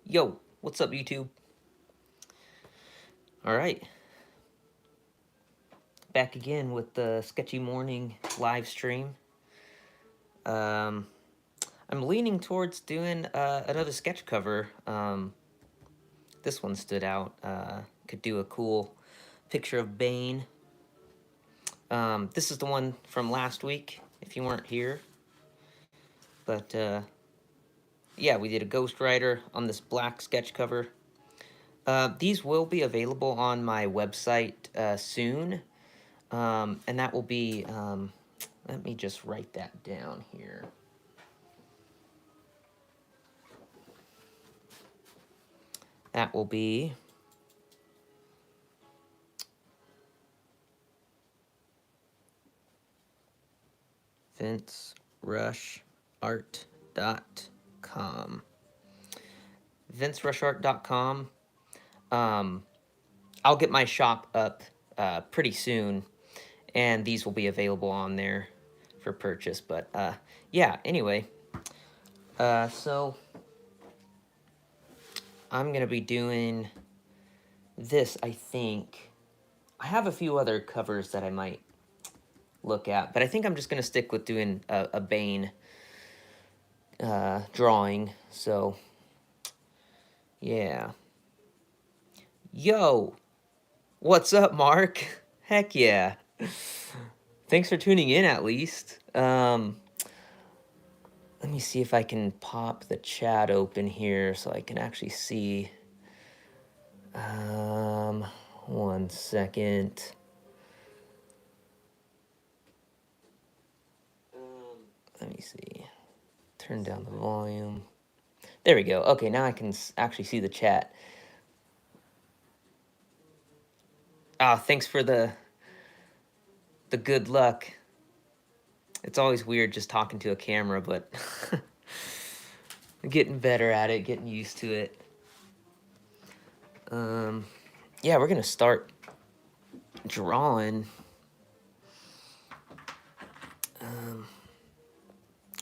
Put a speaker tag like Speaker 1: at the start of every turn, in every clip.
Speaker 1: Yo, what's up, YouTube? All right, back again with the Sketchy Morning live stream. Um, I'm leaning towards doing another sketch cover. This one stood out. Could do a cool picture of Bane. This is the one from last week, if you weren't here. But yeah, we did a Ghost Rider on this black sketch cover. These will be available on my website soon. And that will be, let me just write that down here. That will be VinceRushArt.com. VinceRushArt.com. I'll get my shop up pretty soon, and these will be available on there for purchase. But yeah, anyway, so I'm going to be doing this, I think. I have a few other covers that I might look at, but I think I'm just going to stick with doing a Bane drawing. So yeah. Yo, what's up, Mark? Heck yeah. Thanks for tuning in, at least. Let me see if I can pop the chat open here so I can actually see. One second. Let me see. Turn down the volume. There we go. Okay, now I can actually see the chat. Thanks for the good luck. It's always weird just talking to a camera, but getting better at it, getting used to it. Yeah, we're gonna start drawing.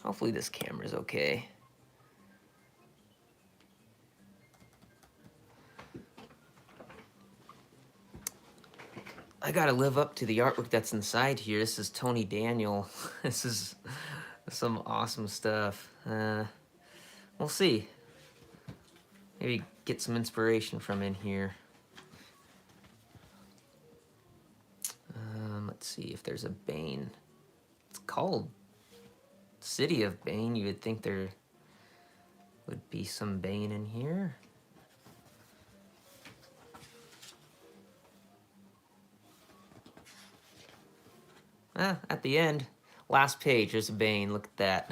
Speaker 1: Hopefully this camera's okay. I gotta live up to the artwork that's inside here. This is Tony Daniel. This is some awesome stuff. We'll see. Maybe get some inspiration from in here. Let's see if there's a Bane. It's called City of Bane. You would think there would be some Bane in here. At the end, last page, there's a Bane. Look at that.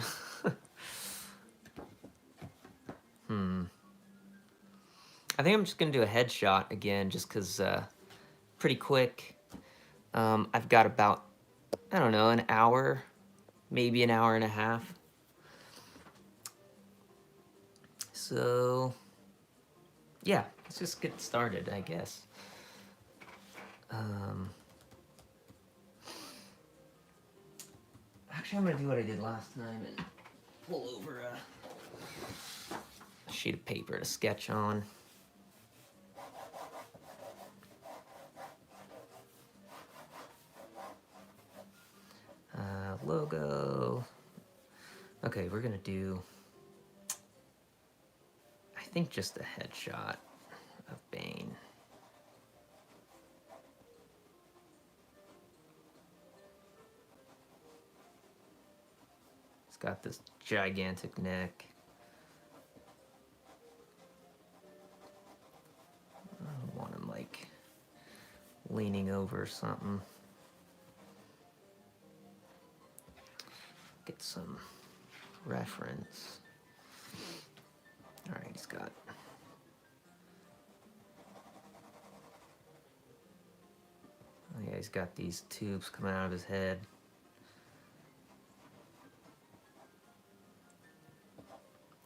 Speaker 1: I think I'm just gonna do a headshot again, just cause pretty quick. I've got about, I don't know, an hour, maybe an hour and a half. So yeah, let's just get started, I guess. Actually, I'm gonna do what I did last time and pull over a sheet of paper to sketch on. Logo. Okay, we're gonna do, I think, just a headshot of Bane. He's got this gigantic neck. I want him like leaning over something. Get some reference. All right, he's got, oh yeah, he's got these tubes coming out of his head.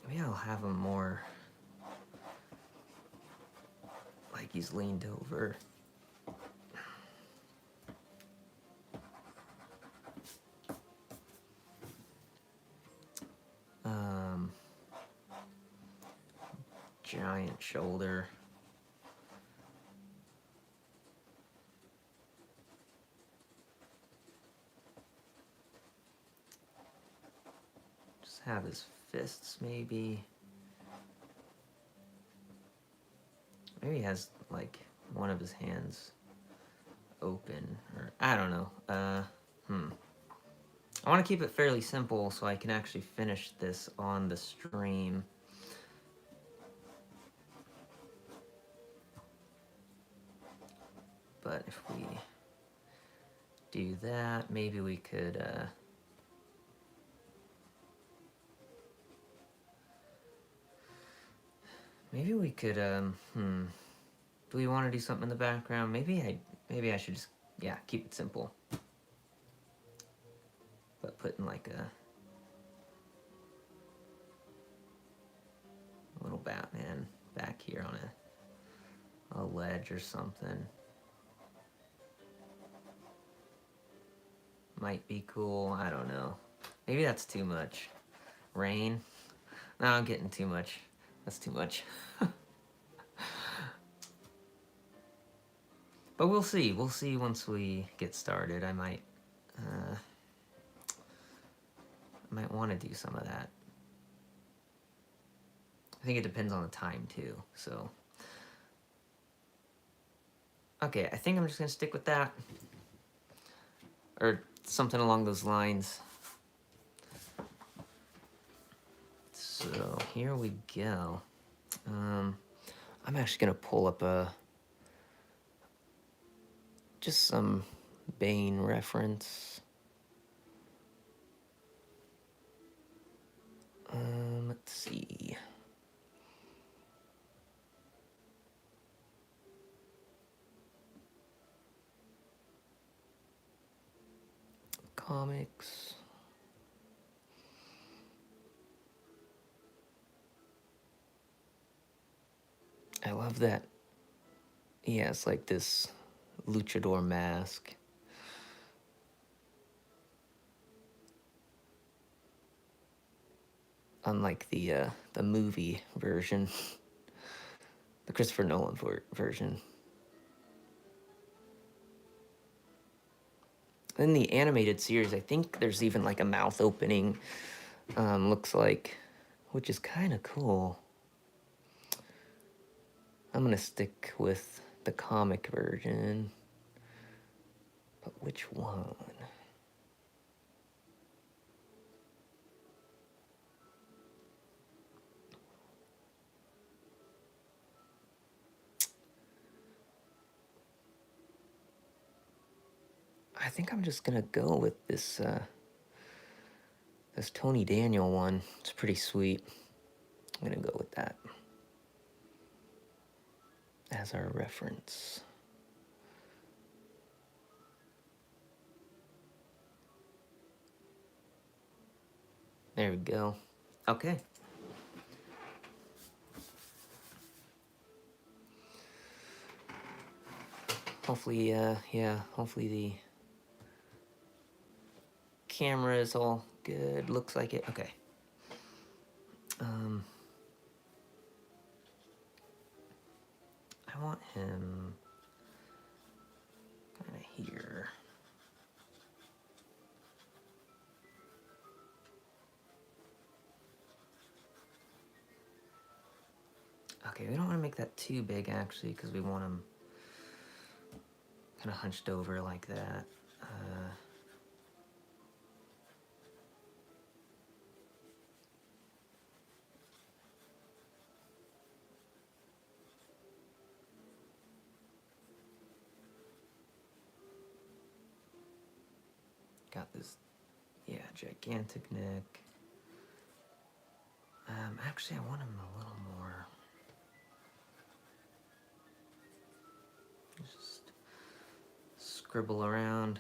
Speaker 1: Maybe I'll have him more like he's leaned over. giant shoulder. Just have his fists, maybe. Maybe he has, like, one of his hands open, or I don't know. I want to keep it fairly simple so I can actually finish this on the stream. But if we do that, maybe we could, do we want to do something in the background? Maybe I should just, yeah, keep it simple. But putting like a little Batman back here on a ledge or something. Might be cool, I don't know. Maybe that's too much. Rain? No, I'm getting too much. That's too much. But we'll see. We'll see once we get started. I might want to do some of that. I think it depends on the time too, so. Okay, I think I'm just gonna stick with that. Or something along those lines. So here we go. I'm actually gonna pull up just some Bane reference. Let's see. Comics. I love that. Yeah, it's like this luchador mask. Unlike the movie version, the Christopher Nolan version. In the animated series, I think there's even like a mouth opening, looks like, which is kind of cool. I'm gonna stick with the comic version, but which one? I think I'm just gonna go with this this Tony Daniel one. It's pretty sweet. I'm gonna go with that as our reference. There we go. Okay. Hopefully, yeah, hopefully the camera is all good. Looks like it. Okay. I want him kind of here. Okay, we don't want to make that too big, actually, because we want him kind of hunched over like that. Got this, yeah, gigantic neck. Actually, I want him a little more. Just scribble around.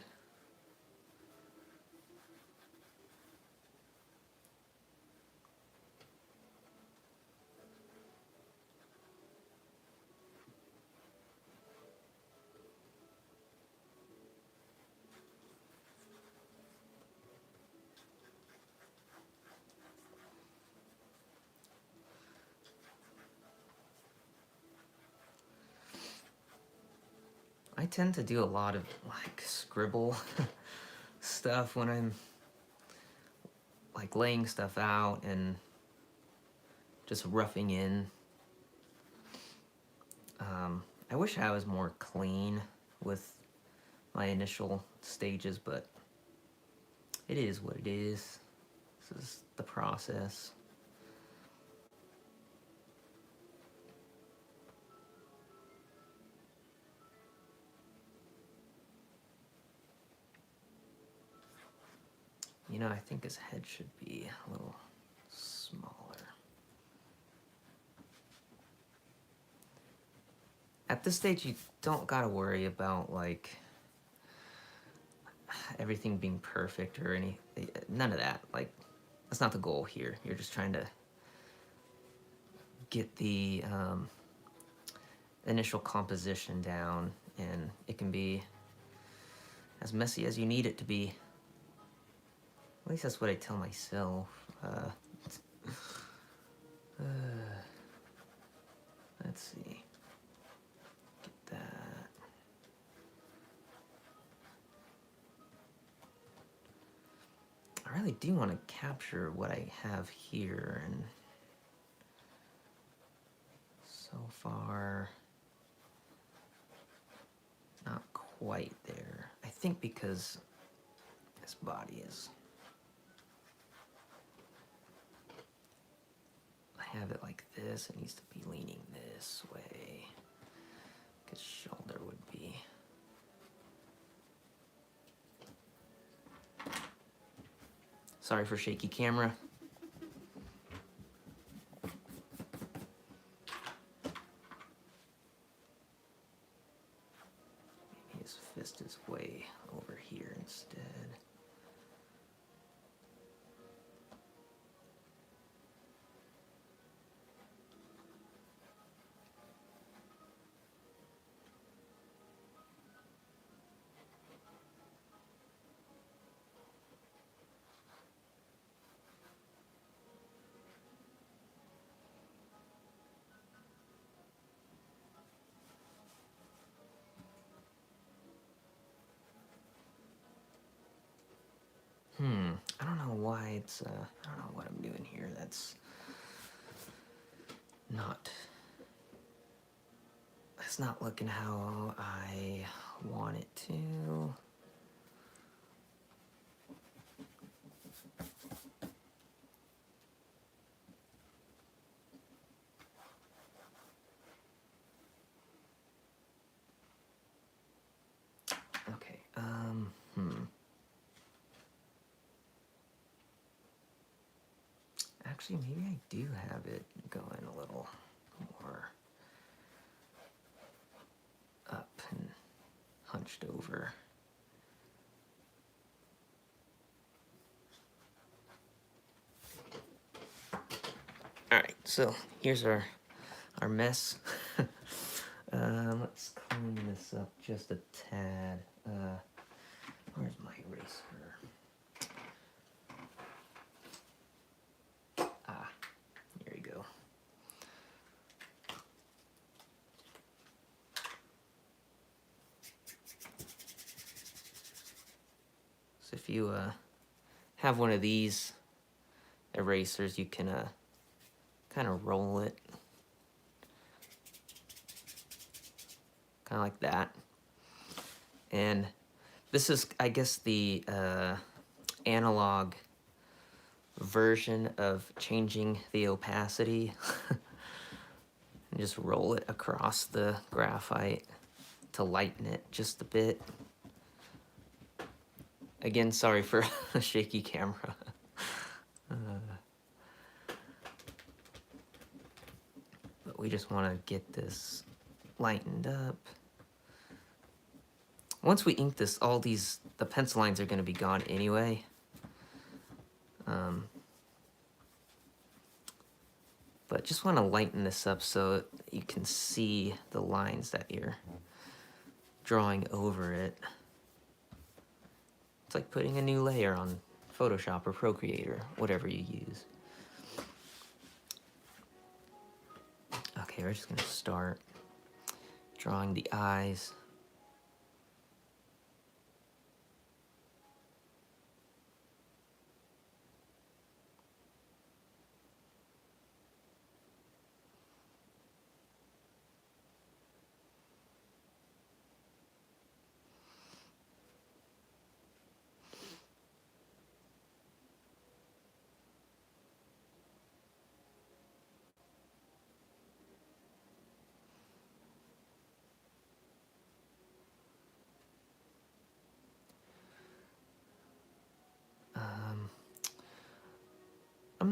Speaker 1: tend to do a lot of like scribble stuff when I'm like laying stuff out and just roughing in. I wish I was more clean with my initial stages, but it is what it is. This is the process. You know, I think his head should be a little smaller. At this stage, you don't gotta worry about like everything being perfect or none of that. Like, that's not the goal here. You're just trying to get the initial composition down, and it can be as messy as you need it to be. At least that's what I tell myself. Let's see. Get that. I really do want to capture what I have here, and so far, not quite there. I think because this body is... I have it like this, it needs to be leaning this way. His shoulder would be... Sorry for shaky camera. Maybe his fist is way over here instead. I don't know why it's, I don't know what I'm doing here. That's not looking how I want it to. Okay, Actually, maybe I do have it going a little more up and hunched over. Alright, so here's our mess. Let's clean this up just a tad. Where's my eraser? Here you go. So if you have one of these erasers, you can kind of roll it. Kind of like that. And this is, I guess, the analog version of changing the opacity. And just roll it across the graphite to lighten it just a bit. Again, sorry for a shaky camera. But we just want to get this lightened up. Once we ink this, the pencil lines are going to be gone anyway. But just want to lighten this up so you can see the lines that you're drawing over it. It's like putting a new layer on Photoshop or Procreate or whatever you use. Okay, we're just going to start drawing the eyes.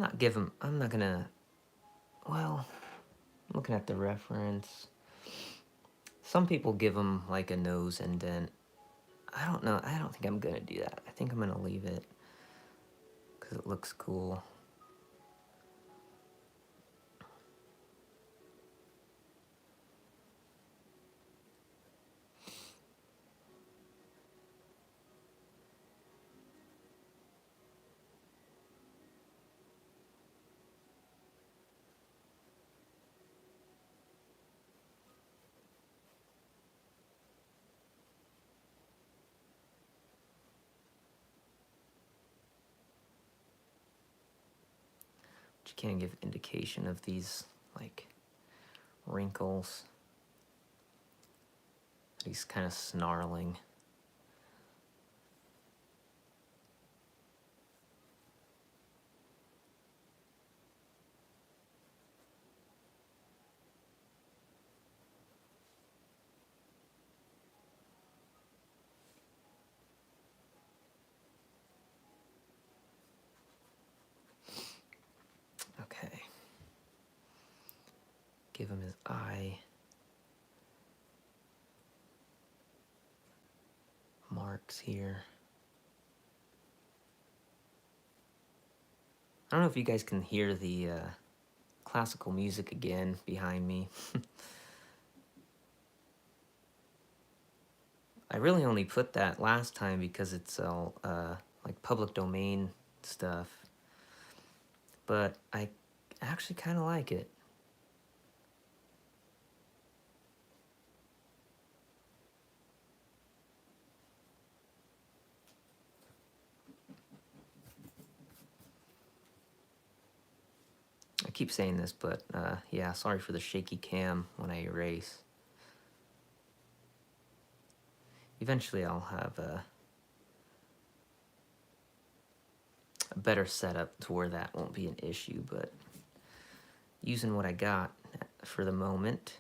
Speaker 1: I'm not gonna, well, looking at the reference, some people give them like a nose indent. I don't know, I don't think I'm gonna do that. I think I'm gonna leave it because it looks cool. But you can't give indication of these like wrinkles. He's kind of snarling. Okay. Give him his eye marks here. I don't know if you guys can hear the classical music again behind me. I really only put that last time because it's all like public domain stuff, but I actually kind of like it. I keep saying this, but yeah, sorry for the shaky cam when I erase. Eventually I'll have a better setup to where that won't be an issue, but using what I got for the moment.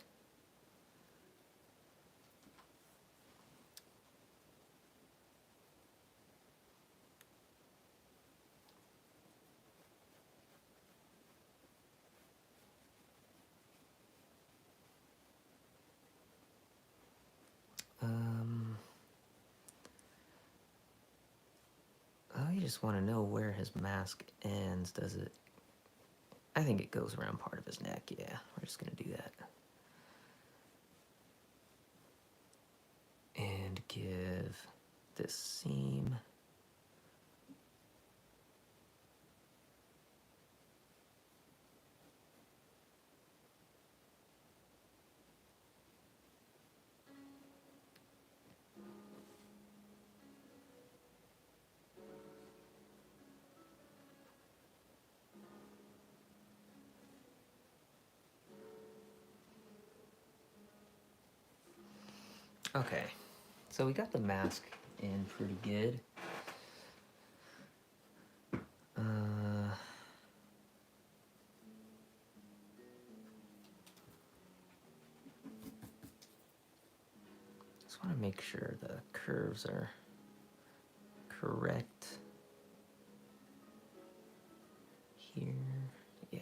Speaker 1: I just want to know where his mask ends. Does it? I think it goes around part of his neck. Yeah, we're just gonna do that. And give this seam. Okay, so we got the mask in pretty good. Just want to make sure the curves are correct here. Yeah.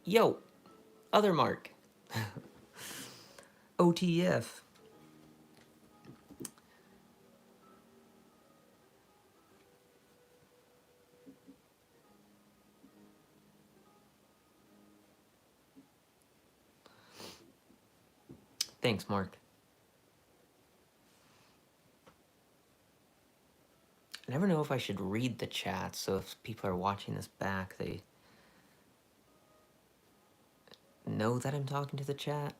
Speaker 1: Yo, other mark. OTF. Thanks, Mark. I never know if I should read the chat, so if people are watching this back, they know that I'm talking to the chat.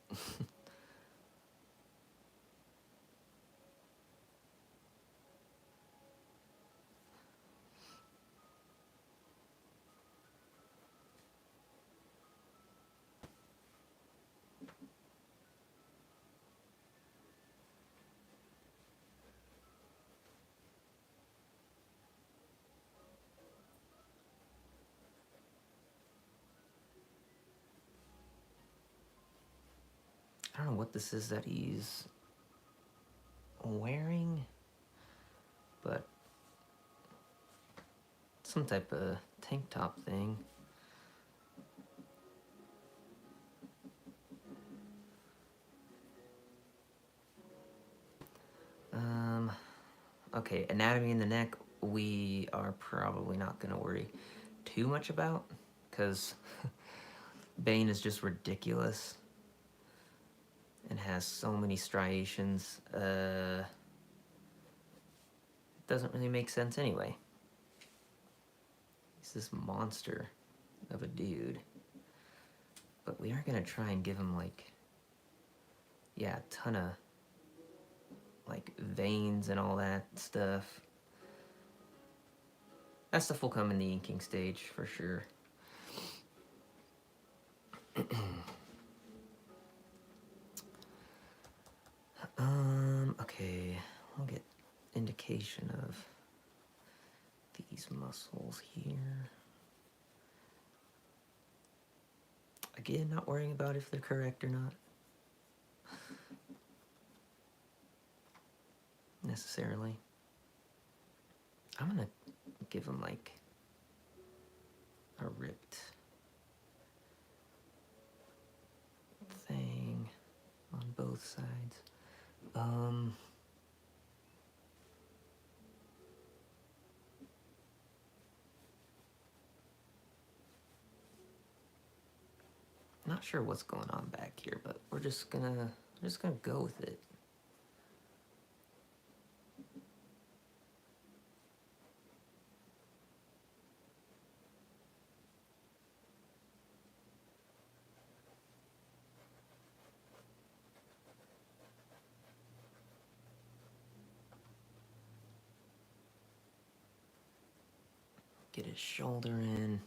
Speaker 1: I don't know what this is that he's wearing, but some type of tank top thing. Okay, anatomy in the neck, we are probably not going to worry too much about, because Bane is just ridiculous and has so many striations. It doesn't really make sense anyway. He's this monster of a dude. But we are going to try and give him, like, yeah, a ton of, like, veins and all that stuff. That stuff will come in the inking stage, for sure. Okay, I'll get indication of these muscles here. Again, not worrying about if they're correct or not. Necessarily. I'm gonna give them like a ripped thing on both sides. Not sure what's going on back here, but we're just gonna go with it. Get his shoulder in.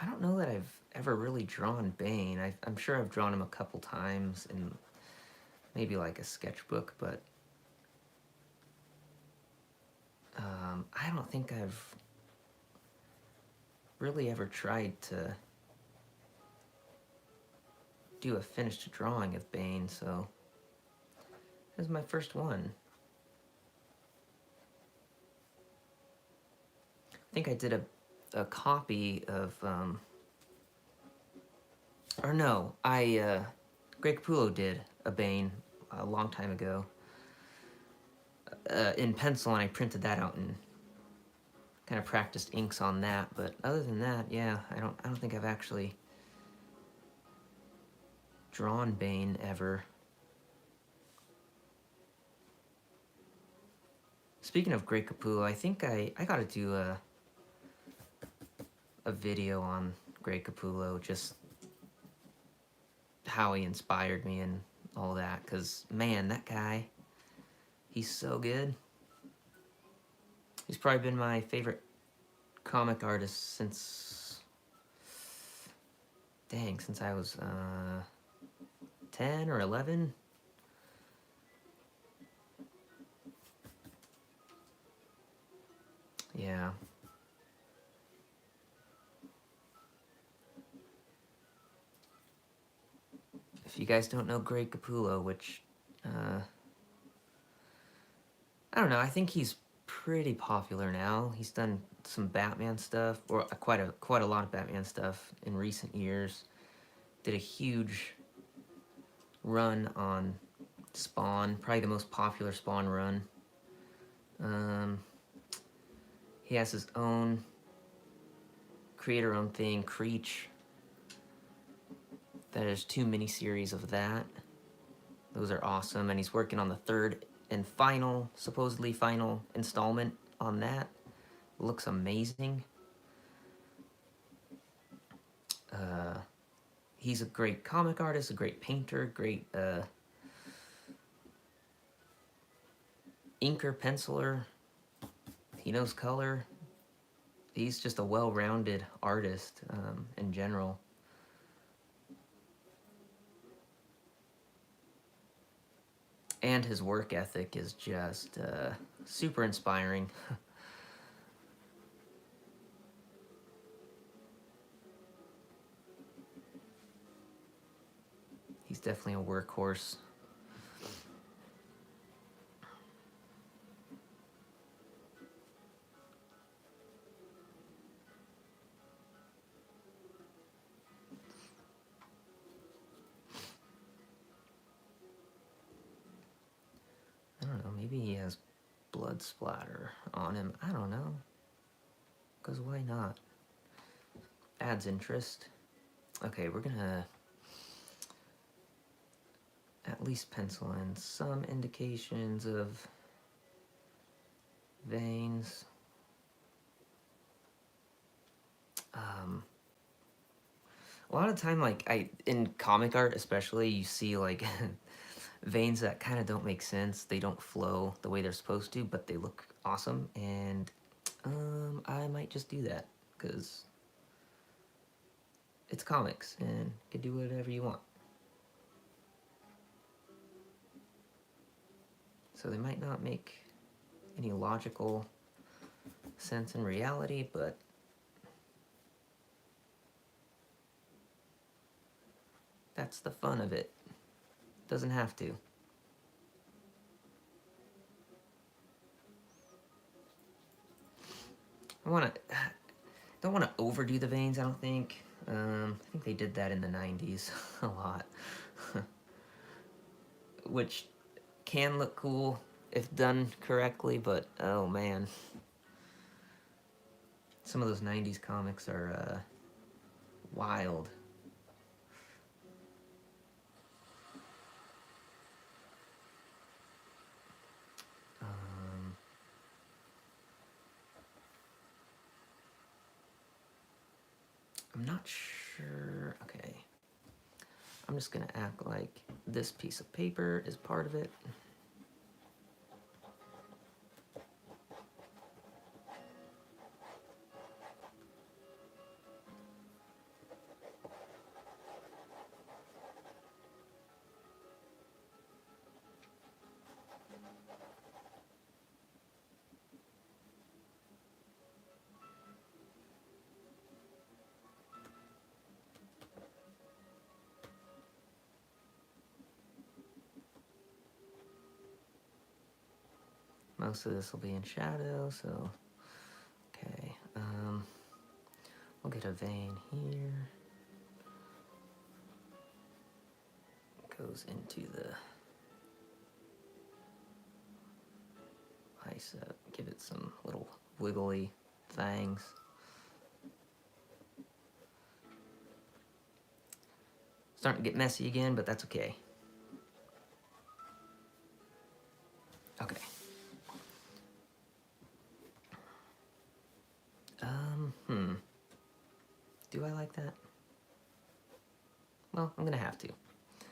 Speaker 1: I don't know that I've ever really drawn Bane. I'm sure I've drawn him a couple times in maybe like a sketchbook, but I don't think I've really ever tried to do a finished drawing of Bane, so this is my first one. I think I did a copy of, or no, Greg Capullo did a Bane a long time ago in pencil, and I printed that out and kind of practiced inks on that. But other than that, yeah, I don't think I've actually drawn Bane ever. Speaking of Greg Capullo, I think I gotta do a video on Greg Capullo, just how he inspired me and all that, because man, that guy, he's so good. He's probably been my favorite comic artist since I was 10 or 11. Yeah. If you guys don't know Greg Capullo, which I don't know, I think he's pretty popular now. He's done some Batman stuff, or quite a lot of Batman stuff in recent years. Did a huge run on Spawn, probably the most popular Spawn run. He has his own creator-owned thing, Creech. There's 2 miniseries of that. Those are awesome, and he's working on the 3rd and final, supposedly final installment on that. Looks amazing. He's a great comic artist, a great painter, great inker, penciler. He knows color. He's just a well-rounded artist in general. And his work ethic is just super inspiring. definitely a workhorse. I don't know, maybe he has blood splatter on him. I don't know. Because why not? Adds interest. Okay, we're gonna at least pencil in some indications of veins. A lot of time, like, in comic art especially, you see, like, veins that kind of don't make sense. They don't flow the way they're supposed to, but they look awesome, and I might just do that, because it's comics, and you can do whatever you want. So they might not make any logical sense in reality, but that's the fun of it. Doesn't have to. Don't want to overdo the veins, I don't think. I think they did that in the 90s a lot. Which can look cool if done correctly, but oh man. Some of those 90s comics are wild. I'm not sure. Okay. I'm just gonna act like this piece of paper is part of it. Most of this will be in shadow, so okay. We'll get a vein here. Goes into the bicep. Give it some little wiggly fangs. Starting to get messy again, but that's okay. Okay. Do I like that? Well, I'm gonna have to.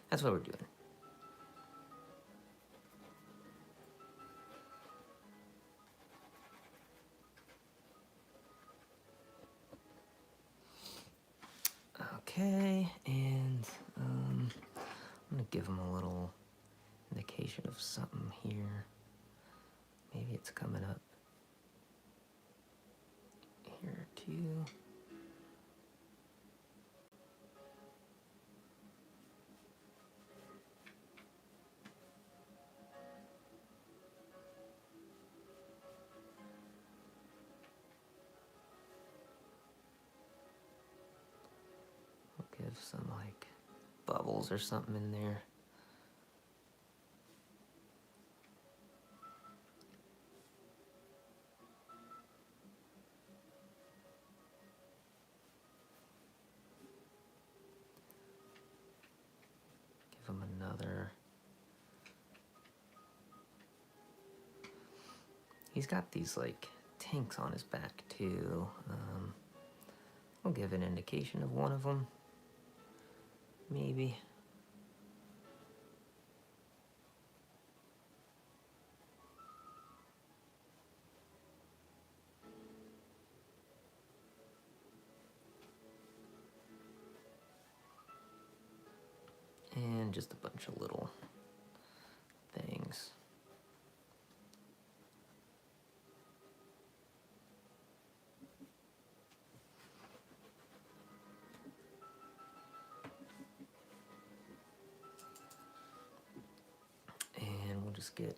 Speaker 1: That's what we're doing. Okay, and I'm gonna give him a little indication of something here. Maybe it's coming up here too. I'll give some like bubbles or something in there. Give him another. He's got these like tanks on his back too. I'll give an indication of one of them. Maybe. And just a bunch of little things. let's get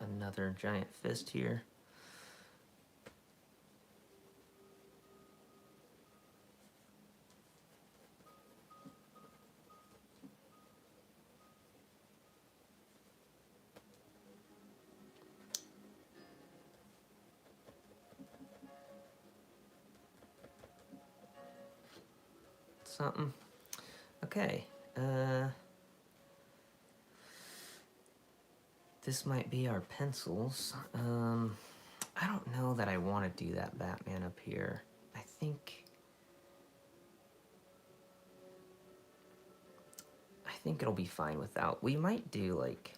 Speaker 1: another giant fist here. Something. Okay. This might be our pencils. I don't know that I want to do that Batman up here. I think it'll be fine without. We might do like,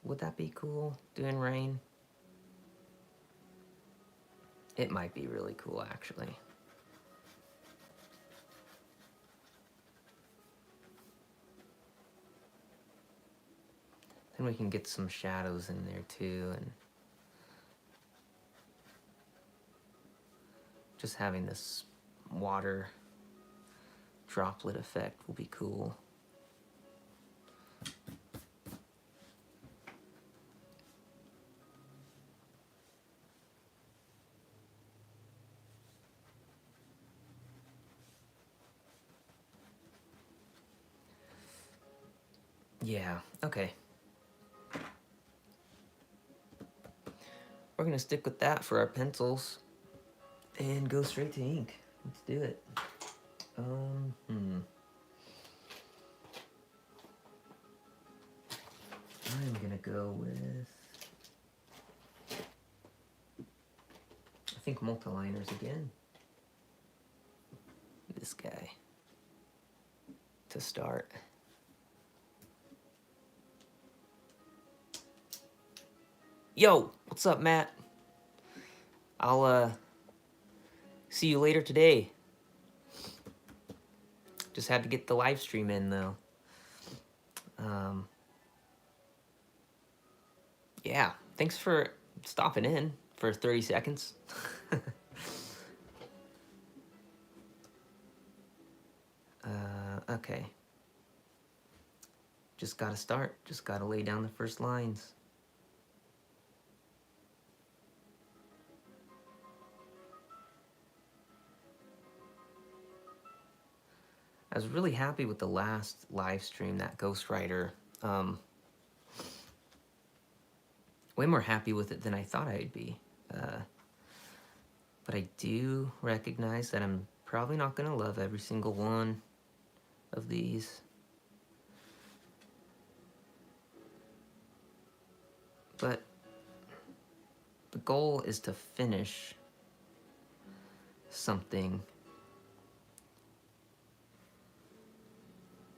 Speaker 1: would that be cool, doing rain? It might be really cool, actually. Then we can get some shadows in there too, and just having this water droplet effect will be cool. Yeah, okay. We're gonna stick with that for our pencils and go straight to ink. Let's do it. I'm gonna go with, I think, multiliners again. This guy to start. Yo, what's up, Matt? I'll see you later today. Just had to get the live stream in though. Yeah, thanks for stopping in for 30 seconds. Okay. Just gotta start. Just gotta lay down the first lines. I was really happy with the last live stream, that Ghostwriter. Way more happy with it than I thought I'd be. But I do recognize that I'm probably not gonna love every single one of these. But the goal is to finish something.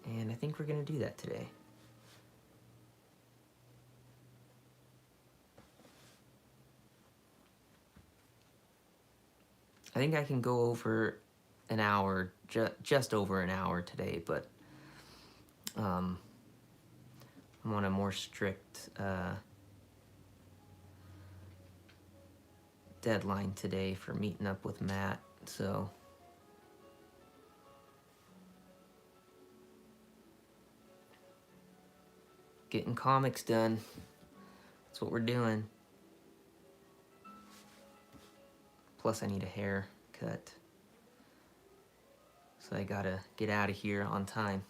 Speaker 1: And I think we're gonna do that today. I think I can go over an hour, just over an hour today, but I'm on a more strict deadline today for meeting up with Matt, so getting comics done. That's what we're doing. Plus I need a haircut, so I gotta get out of here on time.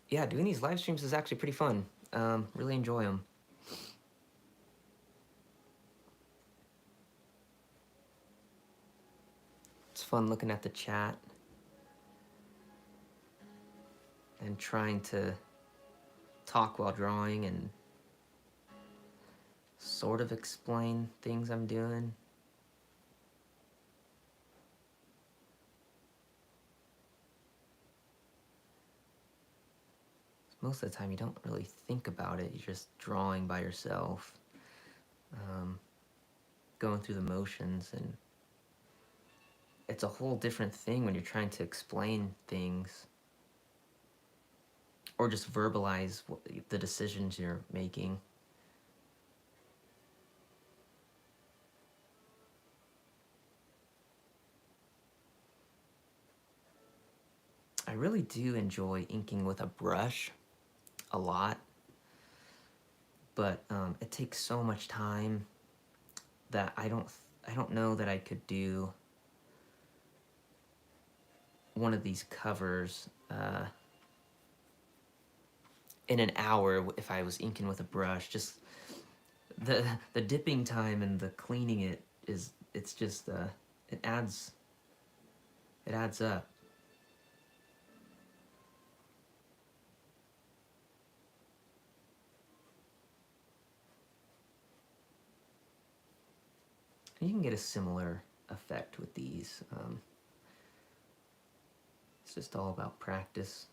Speaker 1: Yeah, doing these live streams is actually pretty fun. Really enjoy them. It's fun looking at the chat and trying to talk while drawing and sort of explain things I'm doing. Most of the time you don't really think about it, you're just drawing by yourself, going through the motions, and it's a whole different thing when you're trying to explain things. or just verbalize the decisions you're making. I really do enjoy inking with a brush a lot, but it takes so much time that I don't know that I could do one of these covers in an hour if I was inking with a brush. Just the dipping time and the cleaning it's just it adds up. And you can get a similar effect with these. It's just all about practice.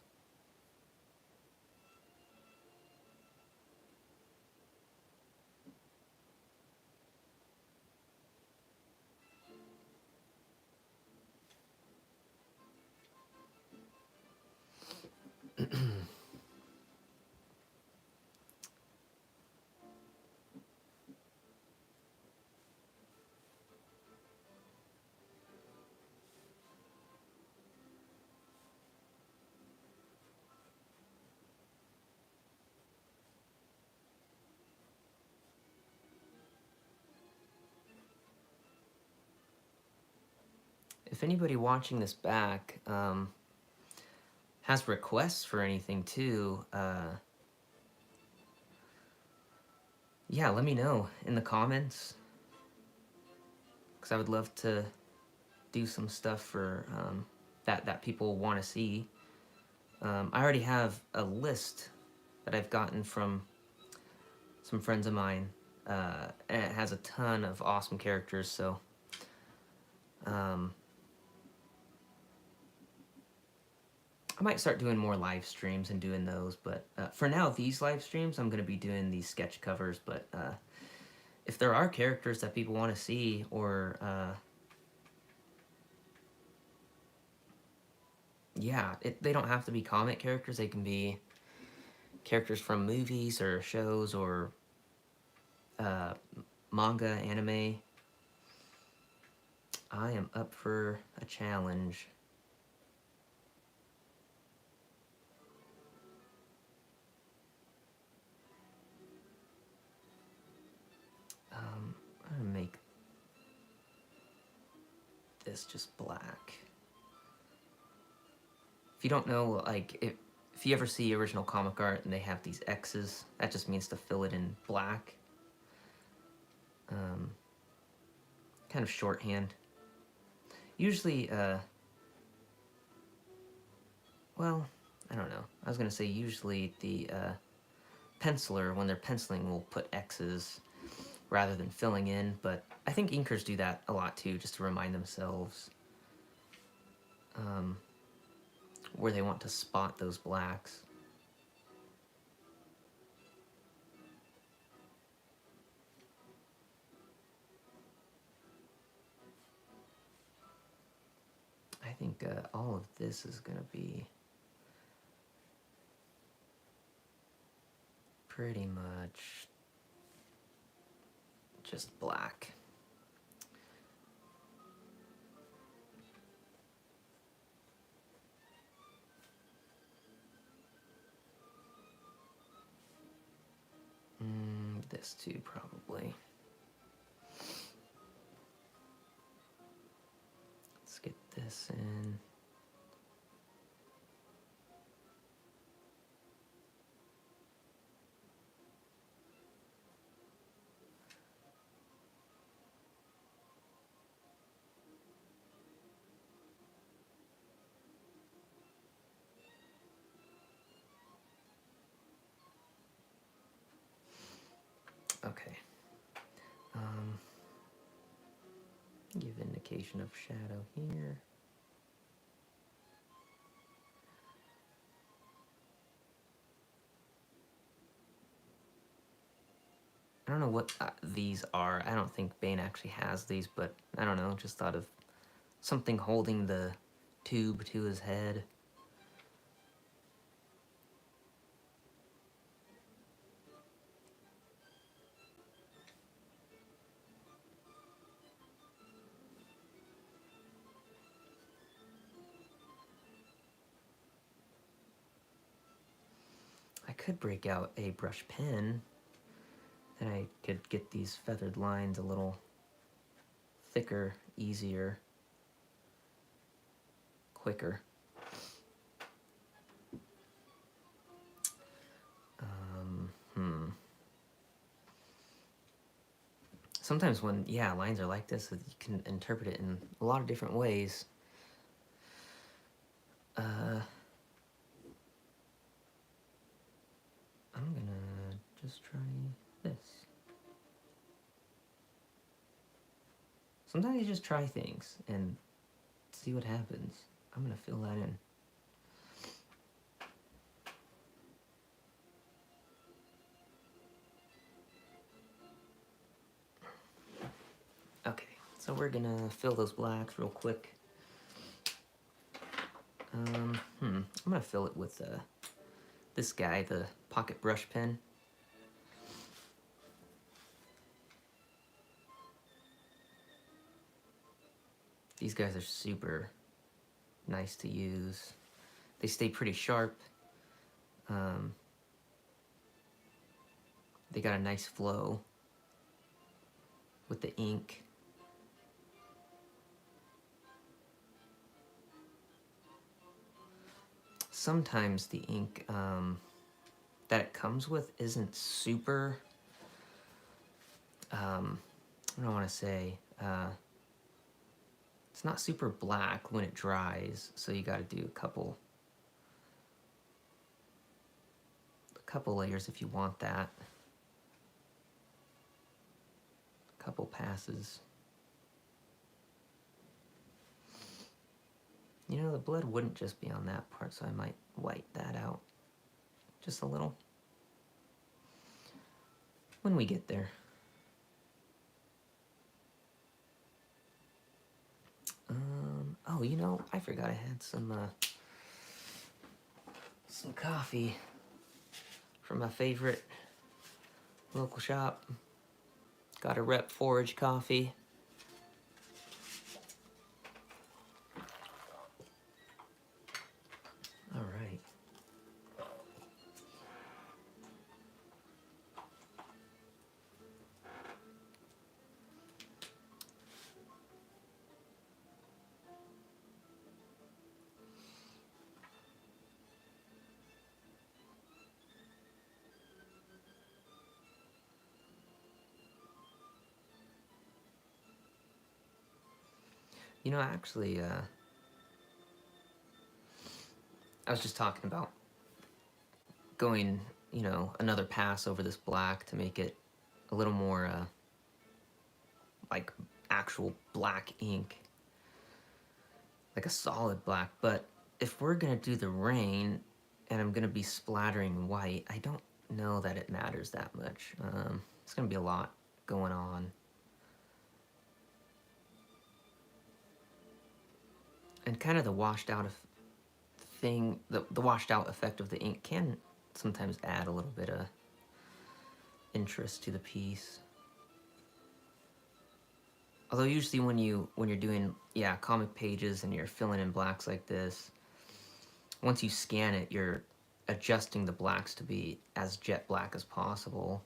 Speaker 1: If anybody watching this back has requests for anything too, yeah, let me know in the comments, because I would love to do some stuff for that people want to see. I already have a list that I've gotten from some friends of mine, and it has a ton of awesome characters, so I might start doing more live streams and doing those, but for now, these live streams, I'm going to be doing these sketch covers, but if there are characters that people want to see, or yeah, they don't have to be comic characters, they can be characters from movies or shows or manga, anime. I am up for a challenge. I'm gonna make this just black. If you don't know, like, if you ever see original comic art and they have these X's, that just means to fill it in black. Kind of shorthand. Usually, well, I don't know. I was gonna say usually the penciler, when they're penciling, will put X's rather than filling in, but I think inkers do that a lot too, just to remind themselves where they want to spot those blacks. I think all of this is gonna be pretty much just black. This too, probably. Let's get this in. Okay. Give indication of shadow here. I don't know what these are. I don't think Bane actually has these, but I don't know. Just thought of something holding the tube to his head. could break out a brush pen, then I could get these feathered lines a little thicker, easier, quicker. Sometimes when, yeah, lines are like this, you can interpret it in a lot of different ways. I'm gonna just try this. Sometimes you just try things and see what happens. I'm gonna fill that in. Okay, so we're gonna fill those blacks real quick. I'm gonna fill it with this guy, the pocket brush pen. These guys are super nice to use. They stay pretty sharp. They got a nice flow with the ink. Sometimes the ink that it comes with isn't super, I don't want to say, it's not super black when it dries, so you got to do a couple layers if you want that. A couple passes. You know, the blood wouldn't just be on that part, so I might white that out just a little when we get there. Oh, you know, I forgot I had some coffee from my favorite local shop. Got a Rep Forage coffee. All right. You know, actually, I was just talking about going, you know, another pass over this black to make it a little more, like actual black ink. Like a solid black. But if we're gonna do the rain, and I'm gonna be splattering white, I don't know that it matters that much. It's gonna be a lot going on. And kind of the washed out thing, the washed out effect of the ink can sometimes add a little bit of interest to the piece. Although usually when you're doing, yeah, comic pages and you're filling in blacks like this, once you scan it, you're adjusting the blacks to be as jet black as possible.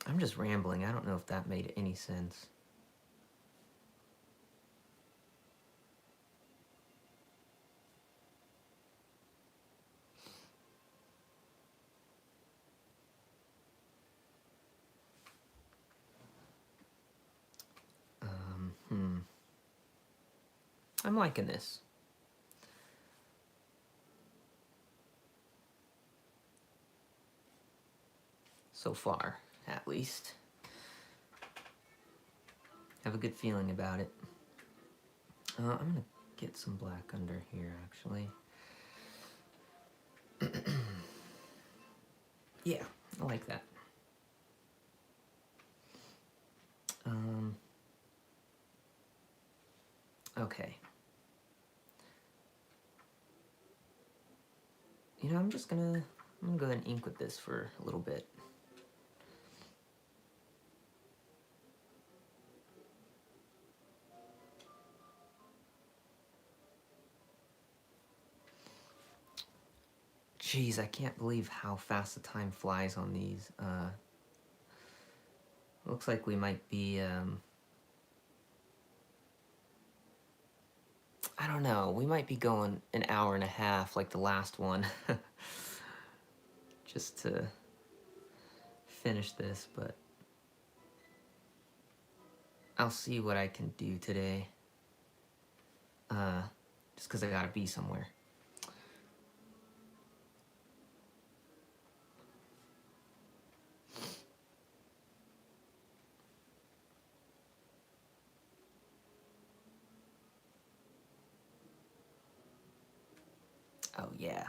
Speaker 1: I'm just rambling. I don't know if that made any sense. I'm liking this. So far, at least. Have a good feeling about it. I'm gonna get some black under here, actually. Yeah, I like that. Okay. You know, I'm gonna go ahead and ink with this for a little bit. Jeez, I can't believe how fast the time flies on these. Looks like we might be, I don't know, we might be going an hour and a half like the last one. Just to finish this, but I'll see what I can do today. Just because I gotta be somewhere. Oh yeah,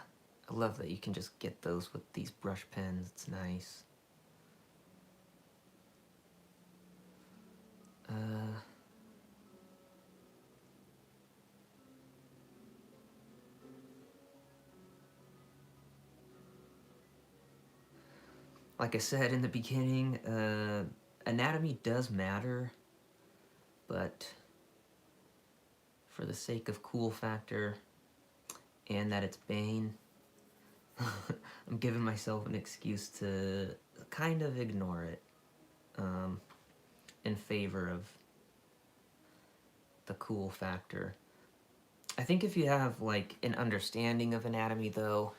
Speaker 1: I love that you can just get those with these brush pens. It's nice. Like I said in the beginning, anatomy does matter, but for the sake of cool factor and that it's Bane, I'm giving myself an excuse to kind of ignore it in favor of the cool factor. I think if you have like an understanding of anatomy though,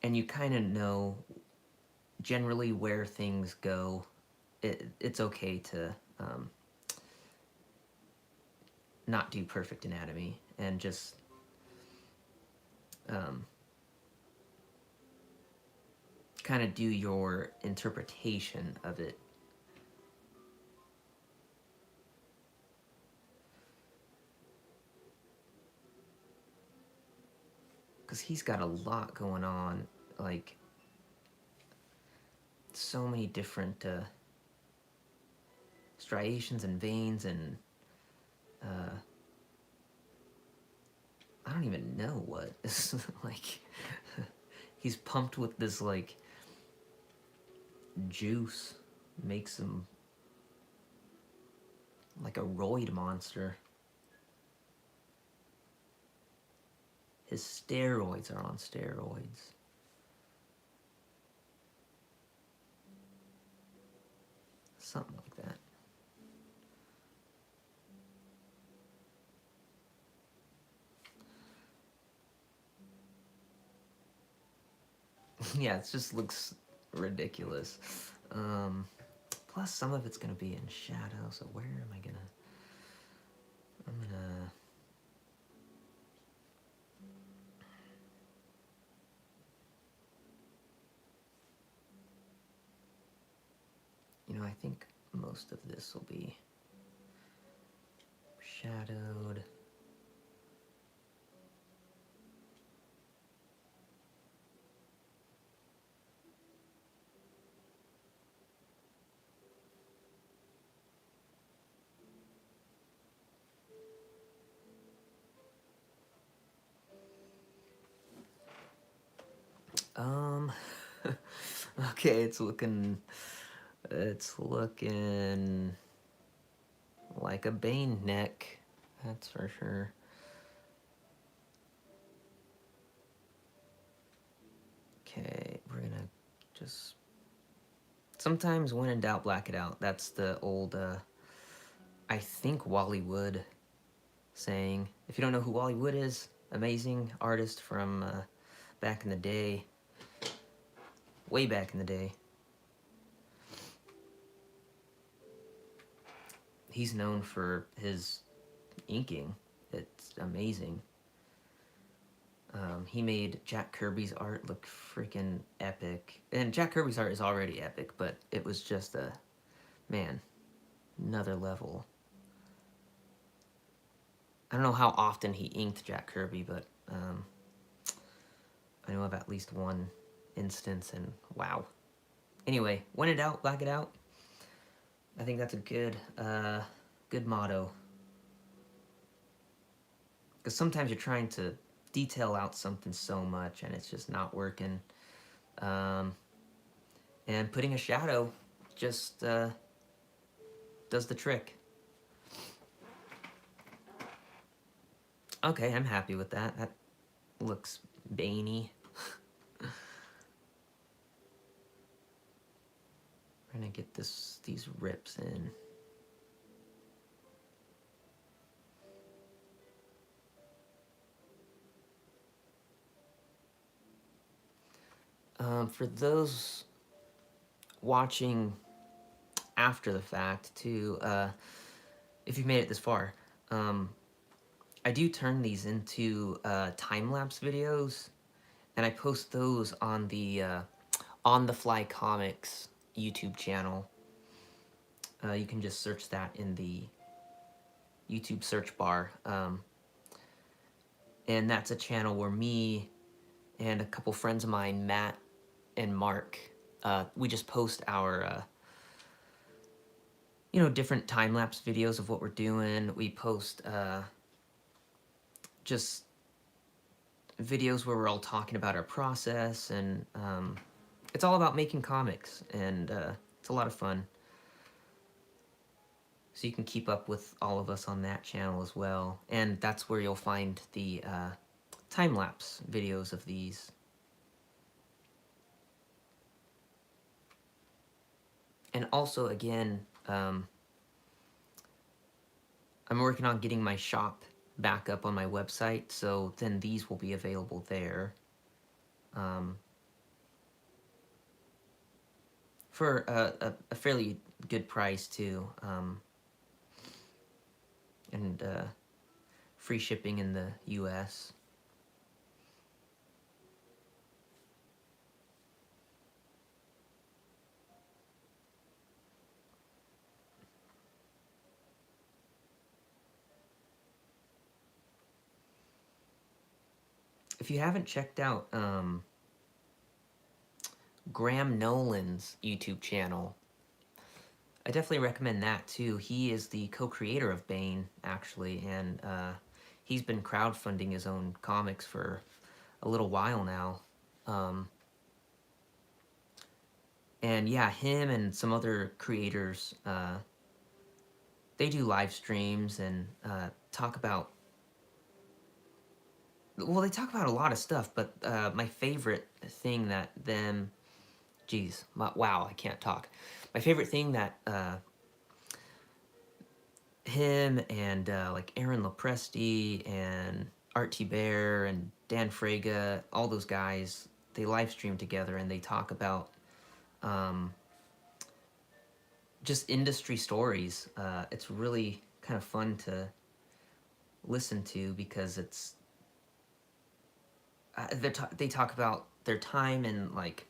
Speaker 1: and you kind of know generally where things go, it's okay to not do perfect anatomy and just kind of do your interpretation of it. Because he's got a lot going on, like so many different striations and veins, and I don't even know what. It's like he's pumped with this like juice, makes him like a roid monster. His steroids are on steroids. Something like that. Yeah, it just looks ridiculous. Plus, some of it's gonna be in shadow, so where am I gonna... I'm gonna... You know, I think most of this will be shadowed. Okay, it's looking like a Bane neck, that's for sure. Okay, we're gonna just... Sometimes when in doubt, black it out. That's the old, I think, Wally Wood saying. If you don't know who Wally Wood is, amazing artist from back in the day. Way back in the day. He's known for his inking. It's amazing. He made Jack Kirby's art look freaking epic. And Jack Kirby's art is already epic, but it was just a, man, another level. I don't know how often he inked Jack Kirby, but I know of at least one instance, and wow. Anyway, when in doubt, black it out. I think that's a good, good motto. Because sometimes you're trying to detail out something so much and it's just not working. And putting a shadow just does the trick. Okay, I'm happy with that. That looks Bane-y. We're gonna get these rips in. For those watching after the fact, too, if you've made it this far, I do turn these into time-lapse videos, and I post those on the On the Fly Comics YouTube channel. You can just search that in the YouTube search bar. And that's a channel where me and a couple friends of mine, Matt and Mark, we just post our, different time-lapse videos of what we're doing. We post just videos where we're all talking about our process, and it's all about making comics, and it's a lot of fun. So you can keep up with all of us on that channel as well, and that's where you'll find the time-lapse videos of these. And also, again, I'm working on getting my shop back up on my website, so then these will be available there. For a fairly good price, too. And free shipping in the US. If you haven't checked out Graham Nolan's YouTube channel, I definitely recommend that too. He is the co-creator of Bane, actually, and he's been crowdfunding his own comics for a little while now. And yeah, him and some other creators, they do live streams and talk about, well, they talk about a lot of stuff, but my favorite thing that them, geez, wow, I can't talk. My favorite thing that him and like Aaron Lopresti and Art T. Bear and Dan Fraga, all those guys, they live stream together and they talk about just industry stories. It's really kind of fun to listen to because it's they talk about their time in like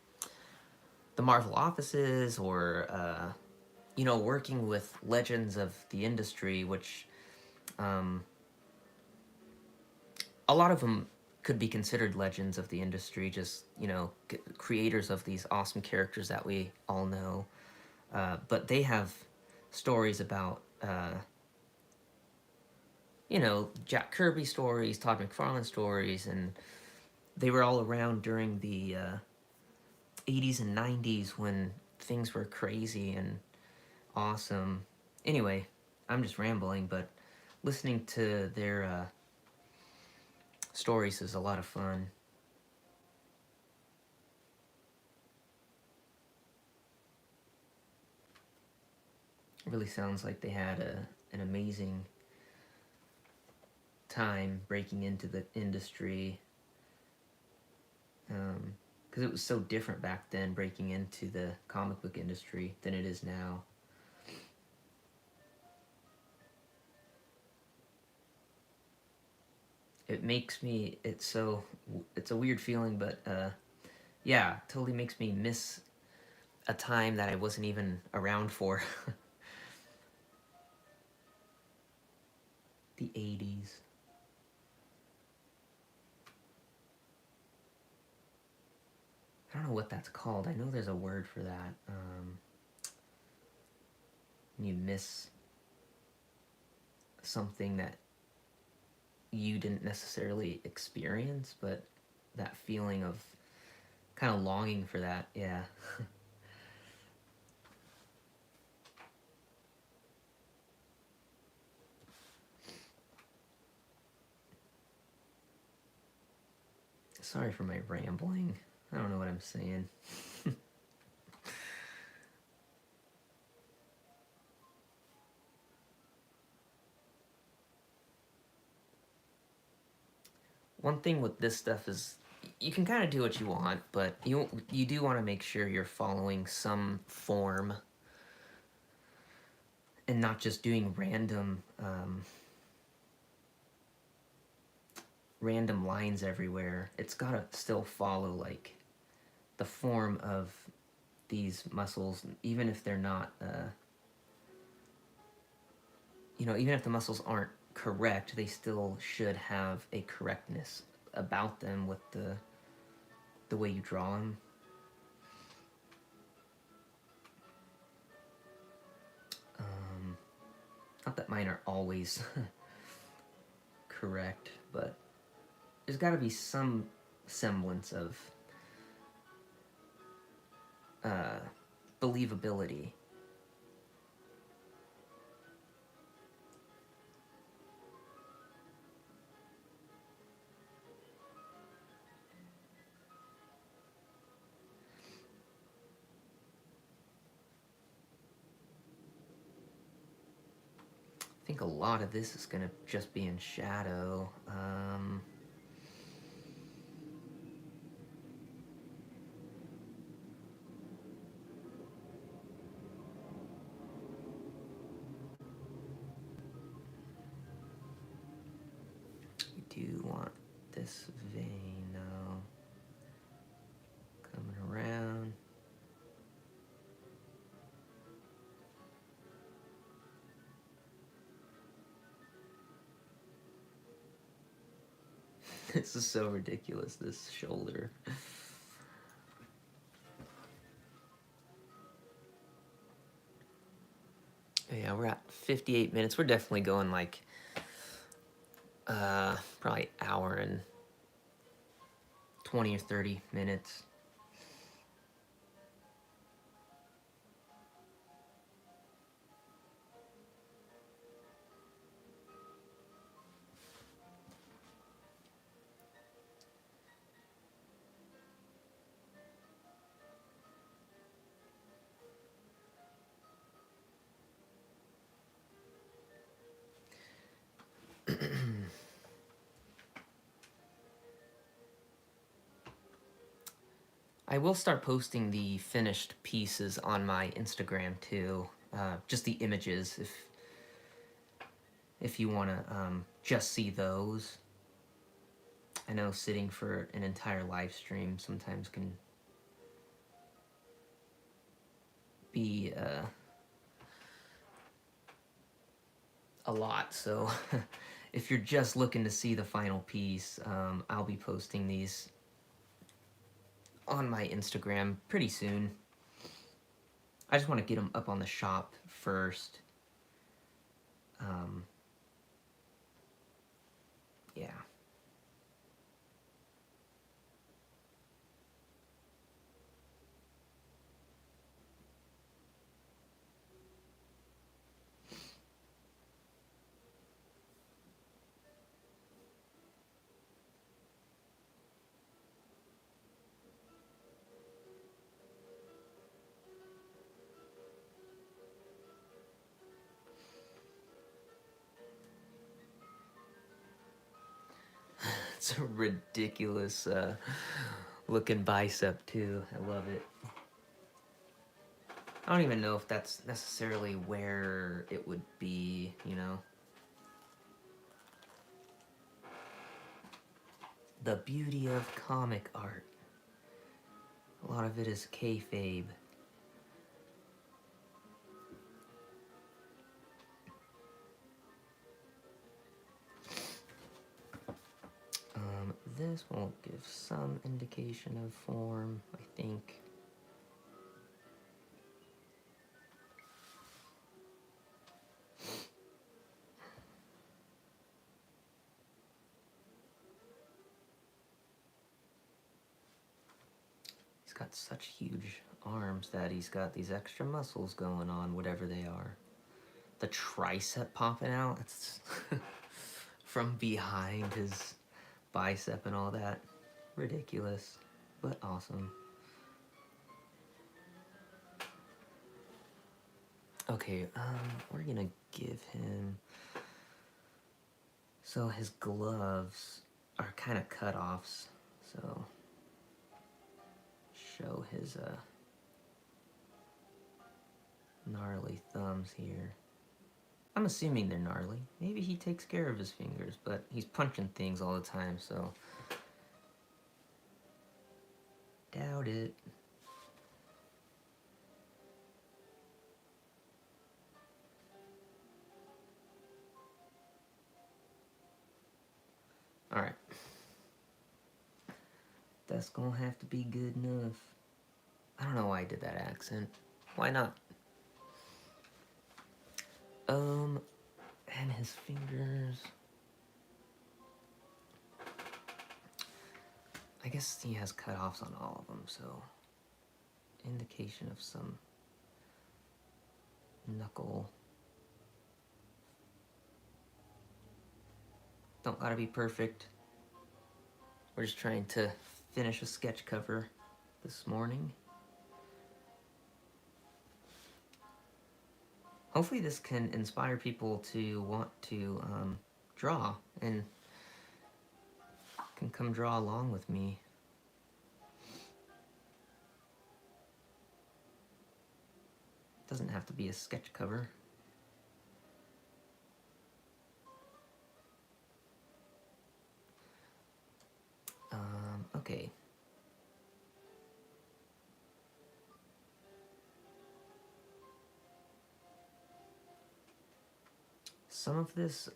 Speaker 1: the Marvel offices, or working with legends of the industry, which a lot of them could be considered legends of the industry, just creators of these awesome characters that we all know. But they have stories about Jack Kirby stories, Todd McFarlane stories, and they were all around during the 80s and 90s when things were crazy and awesome. Anyway, I'm just rambling, but listening to their stories is a lot of fun. It really sounds like they had an amazing time breaking into the industry, because it was so different back then, breaking into the comic book industry, than it is now. It makes me, it's a weird feeling, but yeah, totally makes me miss a time that I wasn't even around for. The 80s. I don't know what that's called. I know there's a word for that. You miss something that you didn't necessarily experience, but that feeling of kind of longing for that, yeah. Sorry for my rambling. I don't know what I'm saying. One thing with this stuff is you can kind of do what you want, but you do want to make sure you're following some form and not just doing random lines everywhere. It's gotta still follow like the form of these muscles, even if they're not, even if the muscles aren't correct, they still should have a correctness about them with the way you draw them. Not that mine are always correct, but there's got to be some semblance of believability. I think a lot of this is going to just be in shadow. You do want this vein now coming around. This is so ridiculous, this shoulder. Yeah, we're at 58 minutes. We're definitely going like probably hour and 20 or 30 minutes. I will start posting the finished pieces on my Instagram too. Just the images, if you want to just see those. I know sitting for an entire live stream sometimes can be a lot, so if you're just looking to see the final piece, I'll be posting these on my Instagram pretty soon. I just want to get them up on the shop first. Yeah. It's a ridiculous looking bicep too. I love it. I don't even know if that's necessarily where it would be, The beauty of comic art. A lot of it is kayfabe. This will give some indication of form, I think. He's got such huge arms that he's got these extra muscles going on, whatever they are. The tricep popping out, it's from behind his bicep and all that. Ridiculous, but awesome. Okay, we're gonna give him... So his gloves are kind of cut-offs, so show his gnarly thumbs here. I'm assuming they're gnarly. Maybe he takes care of his fingers, but he's punching things all the time, so doubt it. Alright. That's gonna have to be good enough. I don't know why I did that accent. Why not? And his fingers... I guess he has cut-offs on all of them, so... Indication of some... knuckle... Don't gotta be perfect. We're just trying to finish a sketch cover this morning. Hopefully this can inspire people to want to draw and can come draw along with me. Doesn't have to be a sketch cover. Okay. Some of this,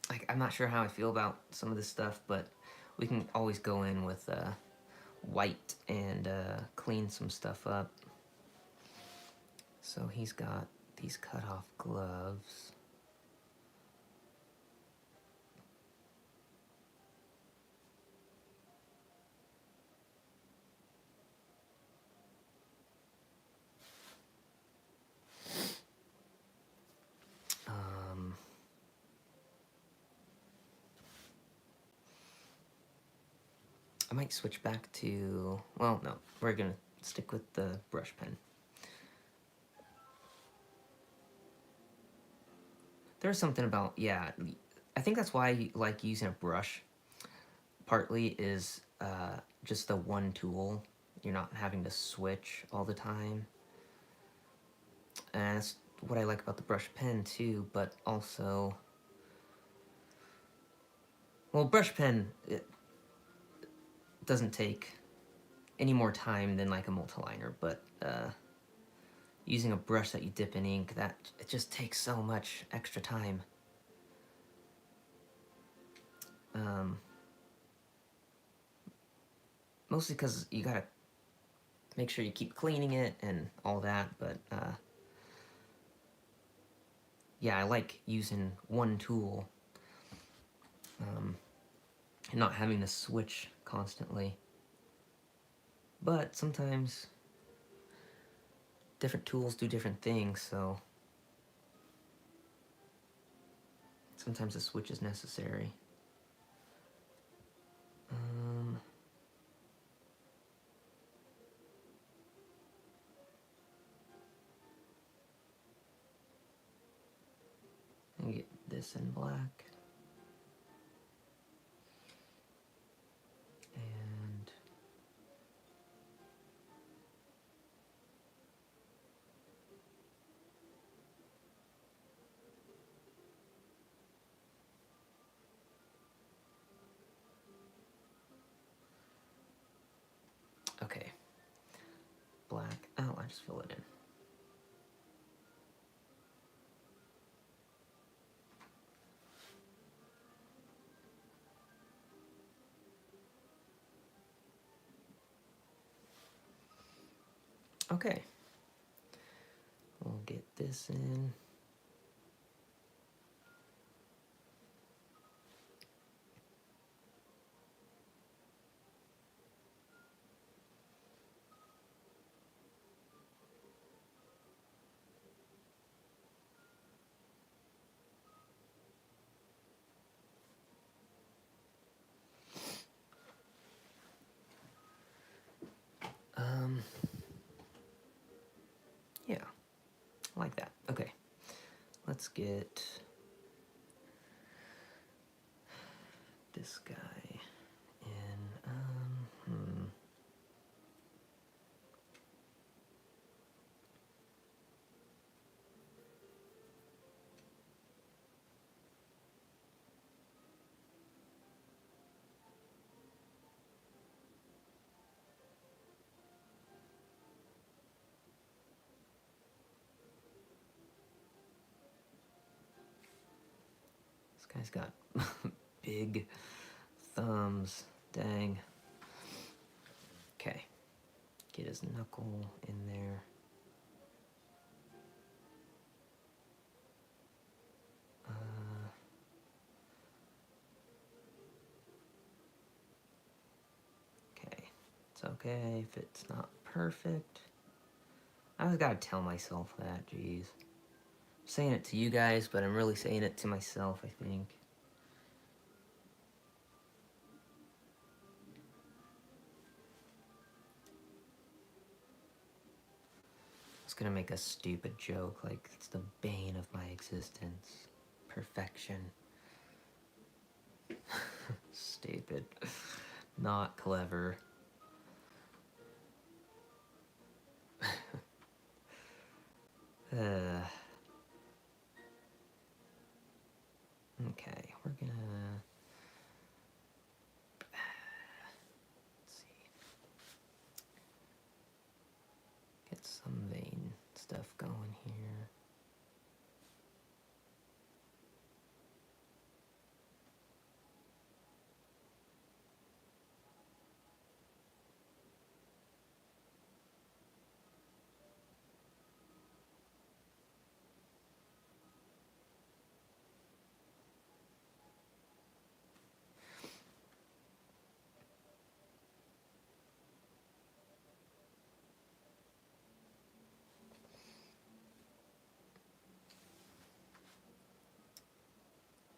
Speaker 1: like, I'm not sure how I feel about some of this stuff, but we can always go in with white and clean some stuff up. So he's got these cut-off gloves. I might switch back to, well, no, we're gonna stick with the brush pen. There's something about, yeah, I think that's why I like using a brush. Partly is just the one tool. You're not having to switch all the time. And that's what I like about the brush pen too, but also, well, brush pen, it doesn't take any more time than like a multiliner, but using a brush that you dip in ink, that it just takes so much extra time. Mostly because you gotta make sure you keep cleaning it and all that, but yeah, I like using one tool and not having to switch constantly. But sometimes different tools do different things, so sometimes a switch is necessary. Let me get this in black. And okay. Black. Oh, I just fill it in. Okay. We'll get this in. Yeah, like that. Okay, let's get this guy in. This guy's got big thumbs. Dang. Okay, get his knuckle in there. Okay, it's okay if it's not perfect. I always gotta tell myself that, jeez. I'm saying it to you guys, but I'm really saying it to myself, I think. I was gonna make a stupid joke, like it's the bane of my existence. Perfection. Stupid. Not clever. Okay, we're gonna... Let's see. Get some vein stuff going here.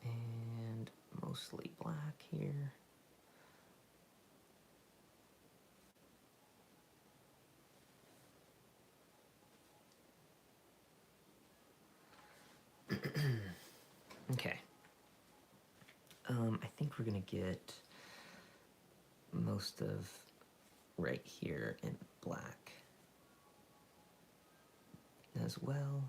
Speaker 1: And mostly black here. Okay. I think we're gonna get most of right here in black as well.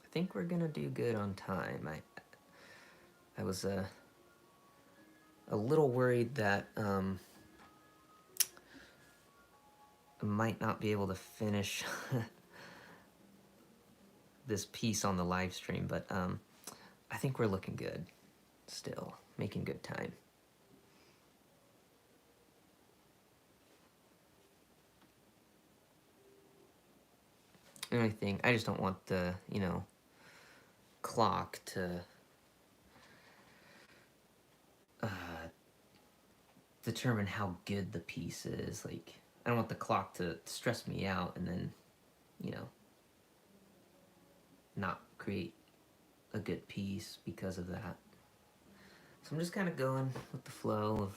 Speaker 1: I think we're gonna do good on time. I was a little worried that I might not be able to finish this piece on the live stream, but I think we're looking good still, making good time. The only thing, I just don't want the, you know, clock to determine how good the piece is. Like, I don't want the clock to stress me out and then, you know, not create a good piece because of that. So I'm just kind of going with the flow of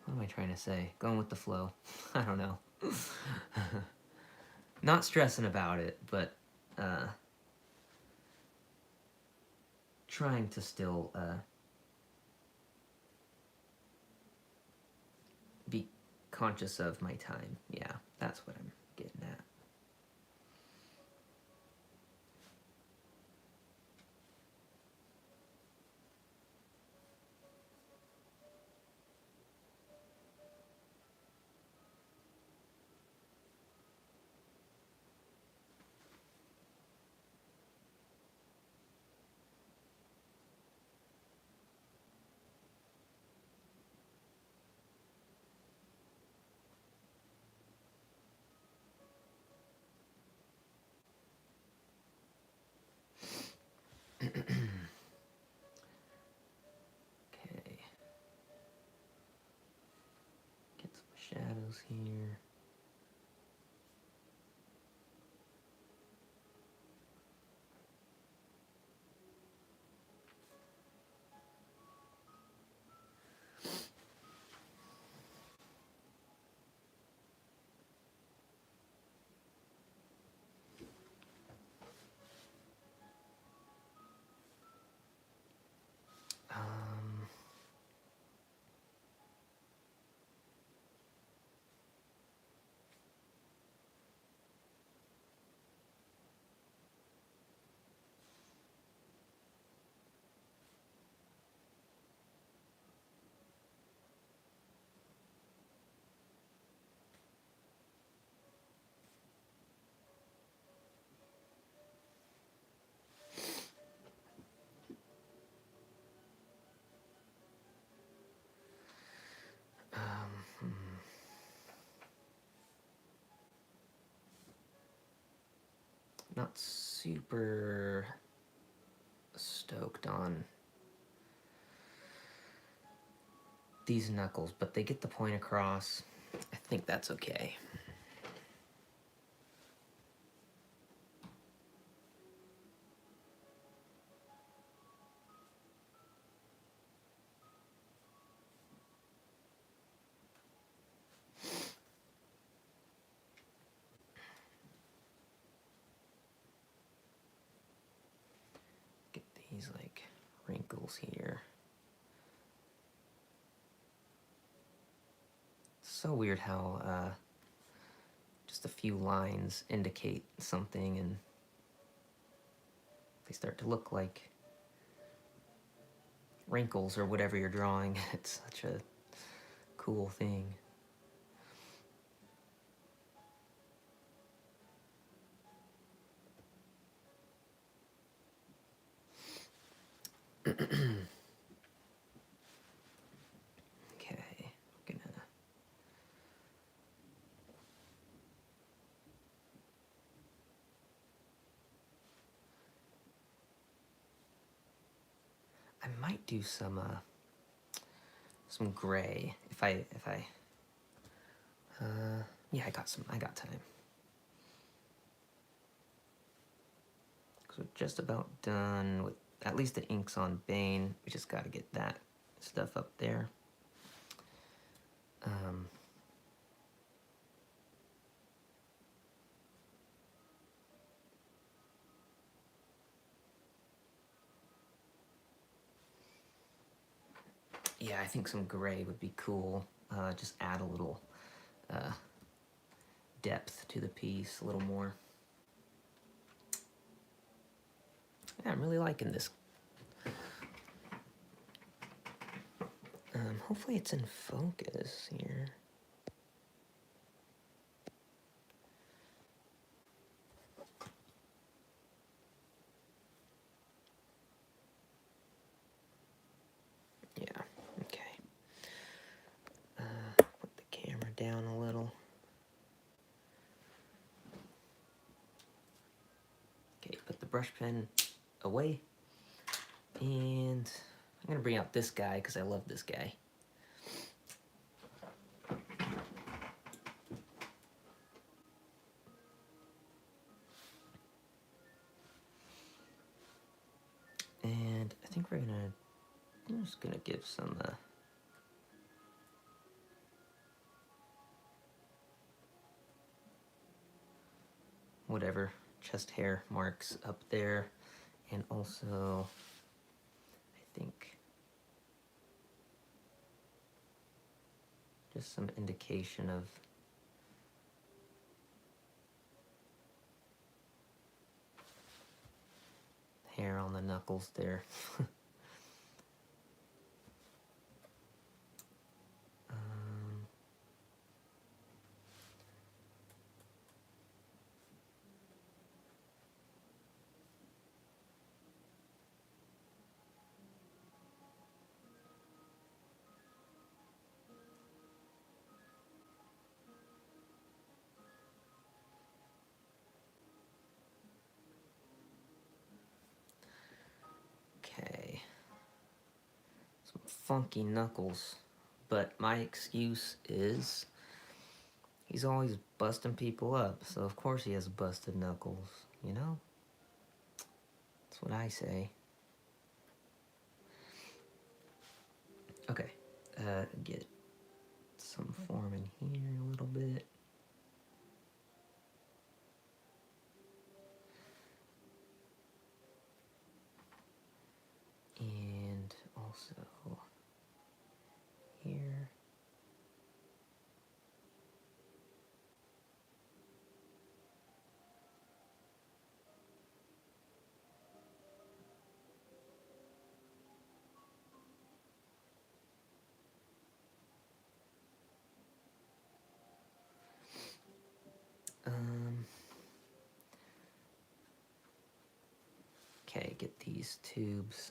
Speaker 1: what am I trying to say? Going with the flow. I don't know. Not stressing about it, but trying to still be conscious of my time. Yeah, that's what I'm getting at. not super stoked on these knuckles, but they get the point across. I think that's okay. Get these like wrinkles here. It's so weird how just a few lines indicate something and they start to look like wrinkles or whatever you're drawing. It's such a cool thing. Okay, I'm gonna I might do some gray yeah, I got time. So we're just about done with at least the inks on Bane. We just got to get that stuff up there. Yeah, I think some gray would be cool. Just add a little depth to the piece, a little more. Yeah, I'm really liking this. Hopefully it's in focus here. Yeah, okay. Put the camera down a little. Okay, put the brush pen away. And I'm gonna bring out this guy because I love this guy. And I think I'm just gonna give some whatever chest hair marks up there, and also I think just some indication of hair on the knuckles there. Okay, some funky knuckles, but my excuse is he's always busting people up, so of course he has busted knuckles, you know? That's what I say. Okay, get some form in here a little bit. And also here. Okay, get these tubes.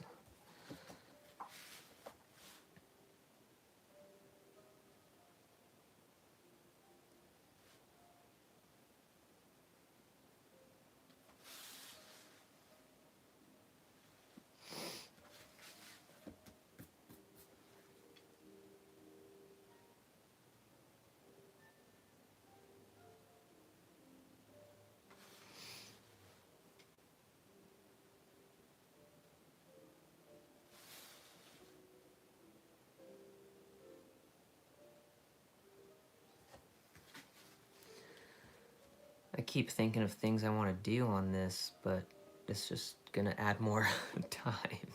Speaker 1: I keep thinking of things I want to do on this, but it's just gonna add more time.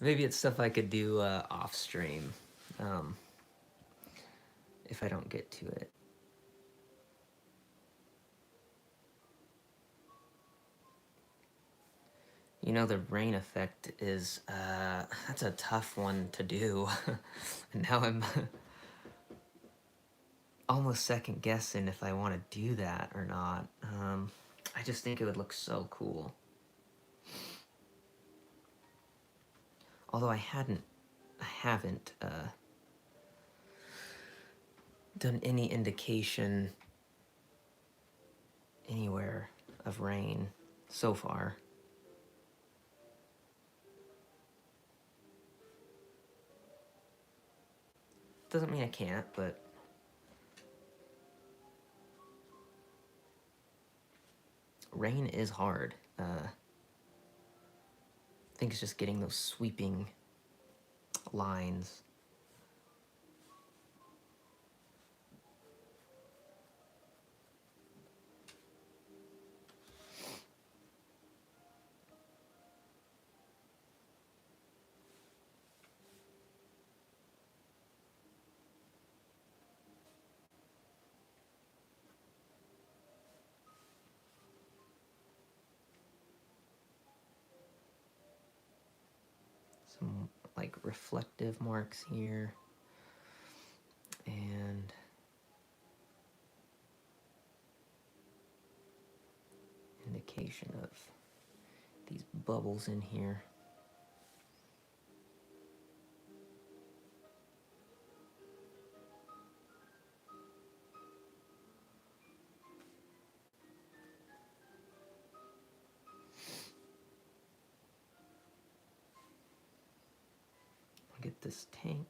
Speaker 1: Maybe it's stuff I could do off stream if I don't get to it. You know, the rain effect is, that's a tough one to do. And now I'm almost second guessing if I want to do that or not. I just think it would look so cool. Although I haven't done any indication anywhere of rain so far. Doesn't mean I can't, but rain is hard. I think it's just getting those sweeping lines. Some like reflective marks here, and indication of these bubbles in here. I'll get this tank.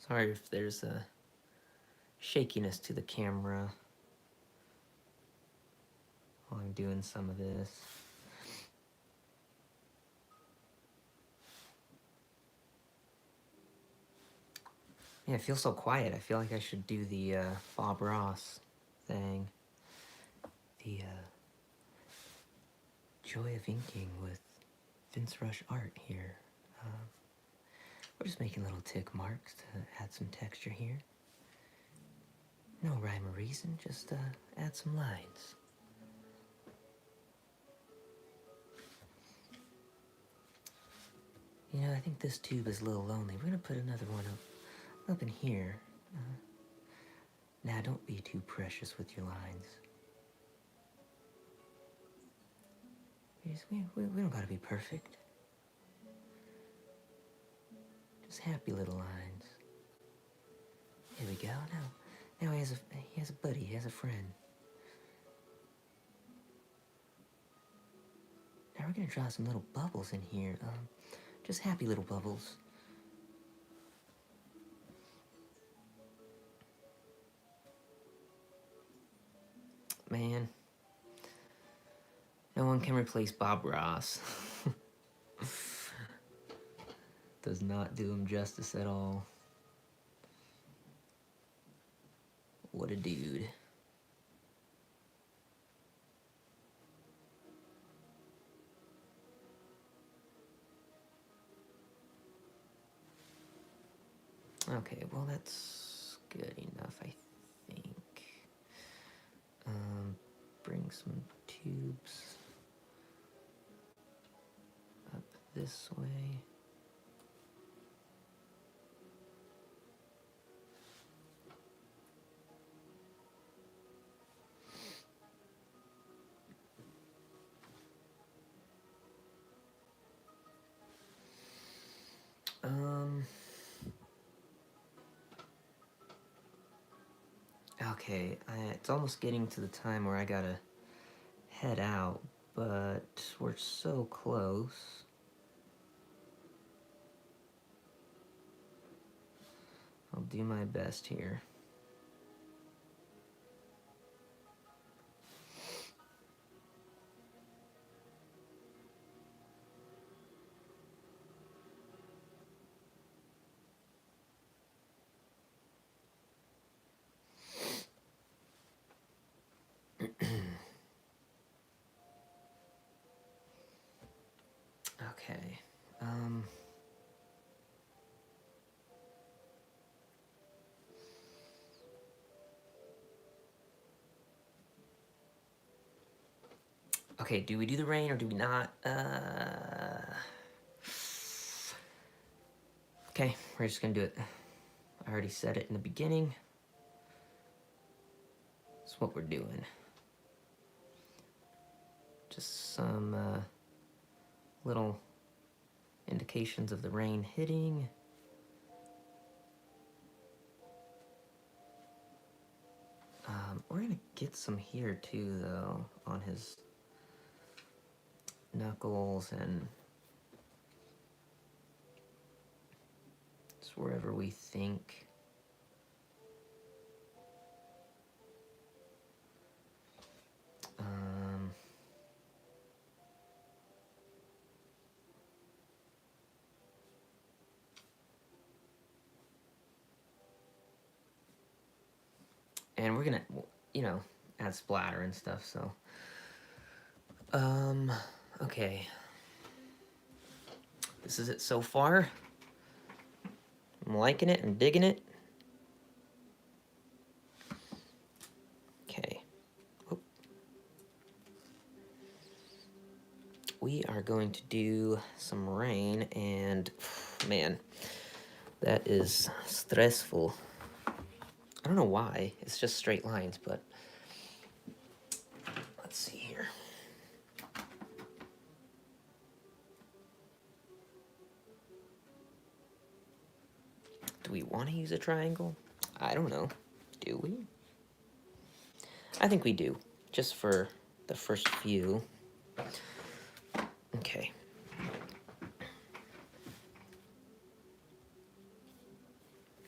Speaker 1: Sorry if there's a shakiness to the camera while I'm doing some of this. Yeah, it feels so quiet. I feel like I should do the Bob Ross thing. The joy of inking with VinceRushArt here. We're just making little tick marks to add some texture here. No rhyme or reason, just add some lines. You know, I think this tube is a little lonely. We're gonna put another one up in here. Now, don't be too precious with your lines. We don't gotta be perfect. Just happy little lines. Here we go. Now he has a buddy. He has a friend. Now we're gonna draw some little bubbles in here. Just happy little bubbles. Man, no one can replace Bob Ross. Does not do him justice at all. What a dude. Okay, well that's good enough, I think. Bring some tubes up this way. Okay, it's almost getting to the time where I gotta head out, but we're so close. I'll do my best here. Okay. Okay, do we do the rain or do we not? Okay, we're just gonna do it. I already said it in the beginning. That's what we're doing. Just some little indications of the rain hitting. We're gonna get some here too, though, on his knuckles and just wherever we think. And we're gonna, you know, add splatter and stuff, so. Okay. This is it so far. I'm liking it and digging it. Okay. Oop. We are going to do some rain, and man, that is stressful. I don't know why. It's just straight lines, but let's see here. Do we want to use a triangle? I don't know. Do we? I think we do, just for the first few. Okay.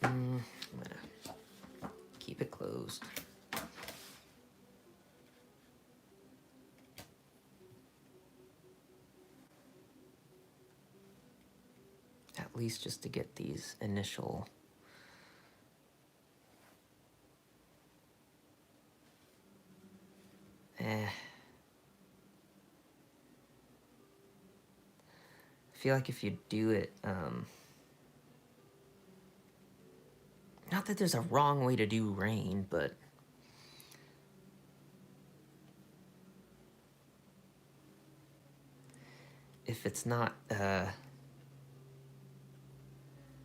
Speaker 1: I'm gonna keep it closed. At least just to get these initial I feel like if you do it, not that there's a wrong way to do rain, but if it's not,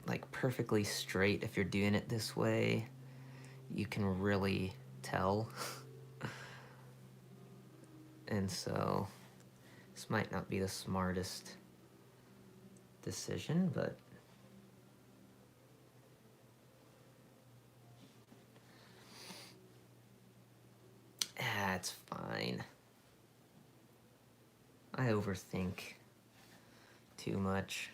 Speaker 1: like perfectly straight, if you're doing it this way, you can really tell. And so, this might not be the smartest decision, but it's fine. I overthink too much.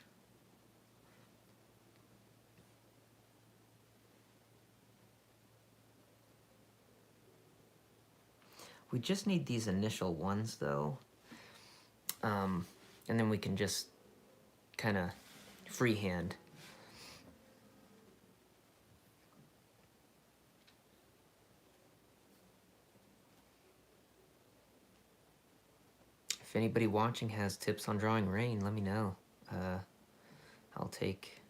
Speaker 1: We just need these initial ones, though. And then we can just kind of freehand. If anybody watching has tips on drawing rain, let me know. I'll take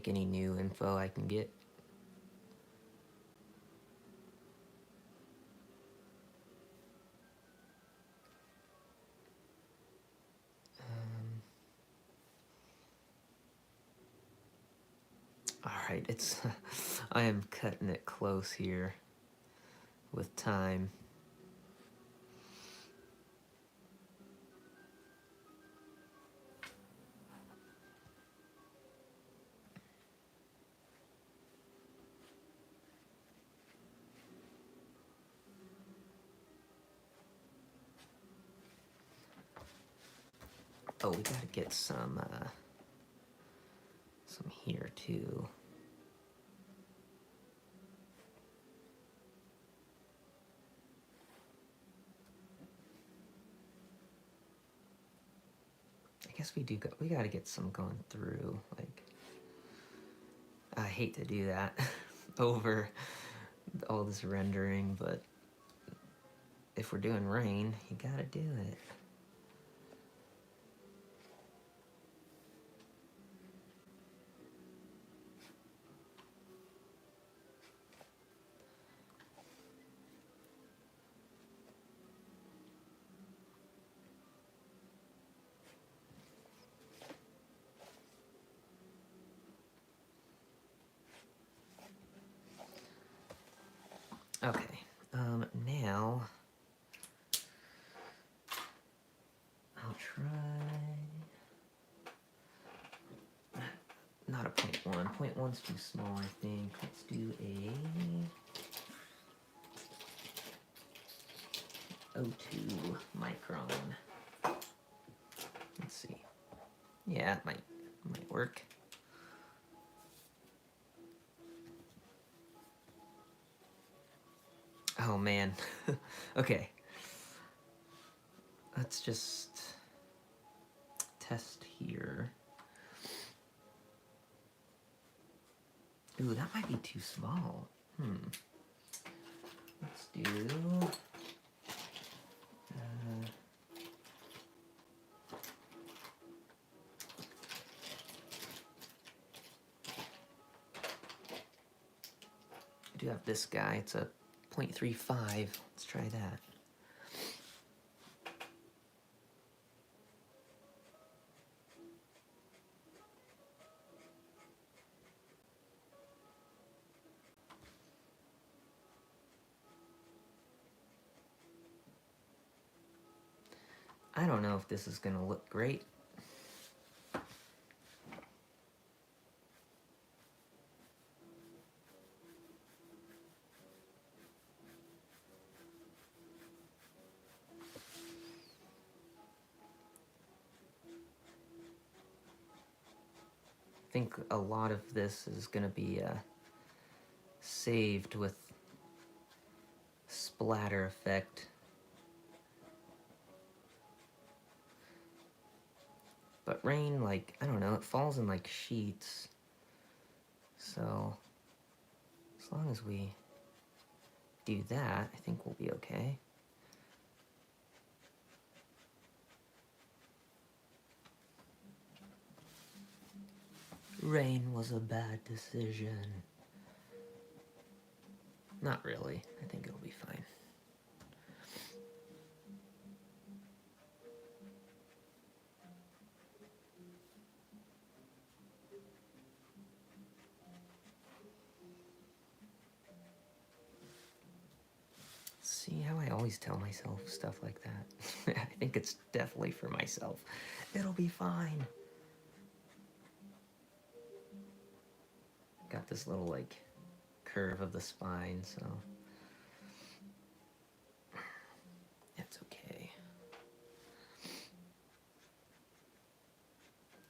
Speaker 1: any new info I can get. All right, it's I am cutting it close here with time. Oh, we gotta get some too. I guess we gotta get some going through. Like, I hate to do that over all this rendering, but if we're doing rain, you gotta do it. Okay, now I'll try, not a 0.1. 0.1's too small, I think. Let's do a 0.02 micron. Let's see. Yeah, it might work. Oh man. Okay. Let's just test here. Ooh, that might be too small. Let's do... I do have this guy. It's a 0.35. Let's try that. I don't know if this is gonna look great. I think a lot of this is gonna be saved with splatter effect. But rain, like, I don't know, it falls in like sheets. So, as long as we do that, I think we'll be okay. Rain was a bad decision. Not really. I think it'll be fine. See how I always tell myself stuff like that? I think it's definitely for myself. It'll be fine. Got this little, like, curve of the spine, so it's okay.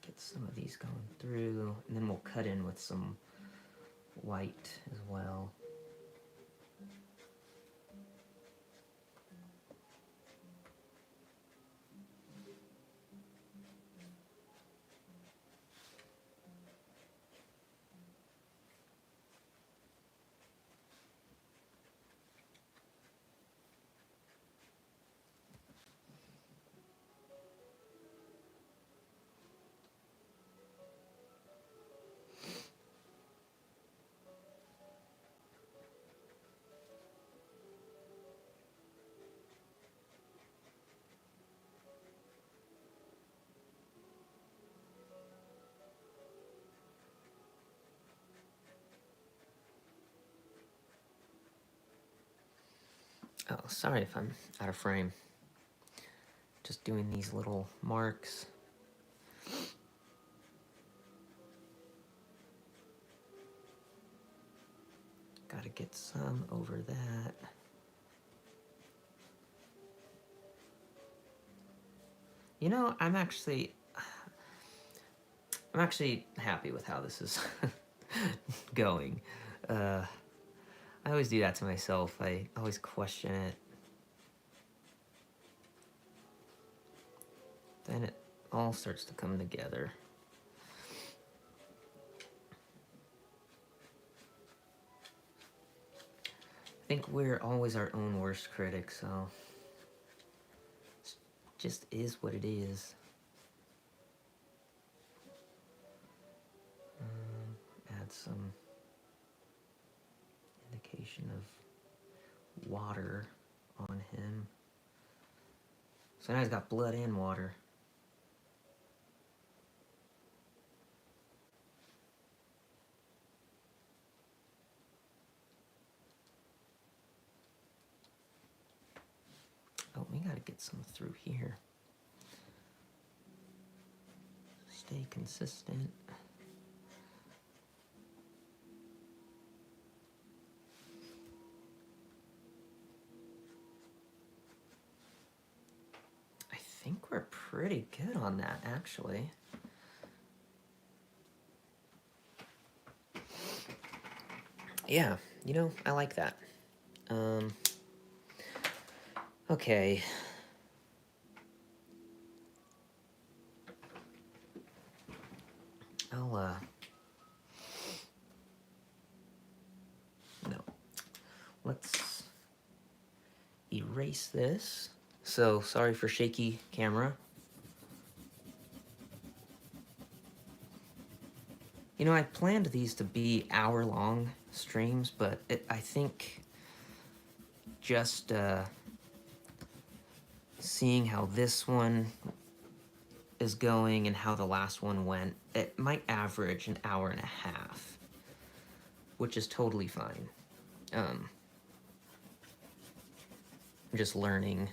Speaker 1: Get some of these going through, and then we'll cut in with some white as well. Oh, sorry if I'm out of frame. Just doing these little marks. Gotta get some over that. You know, I'm actually happy with how this is going. I always do that to myself. I always question it. Then it all starts to come together. I think we're always our own worst critic, so it just is what it is. Add some indication of water on him. So now he's got blood and water. Oh, we gotta get some through here. Stay consistent. I think we're pretty good on that, actually. Yeah, you know, I like that. Okay. No. Let's erase this. So, sorry for shaky camera. You know, I planned these to be hour-long streams, but I think just seeing how this one is going and how the last one went, it might average an hour and a half, which is totally fine. I'm just learning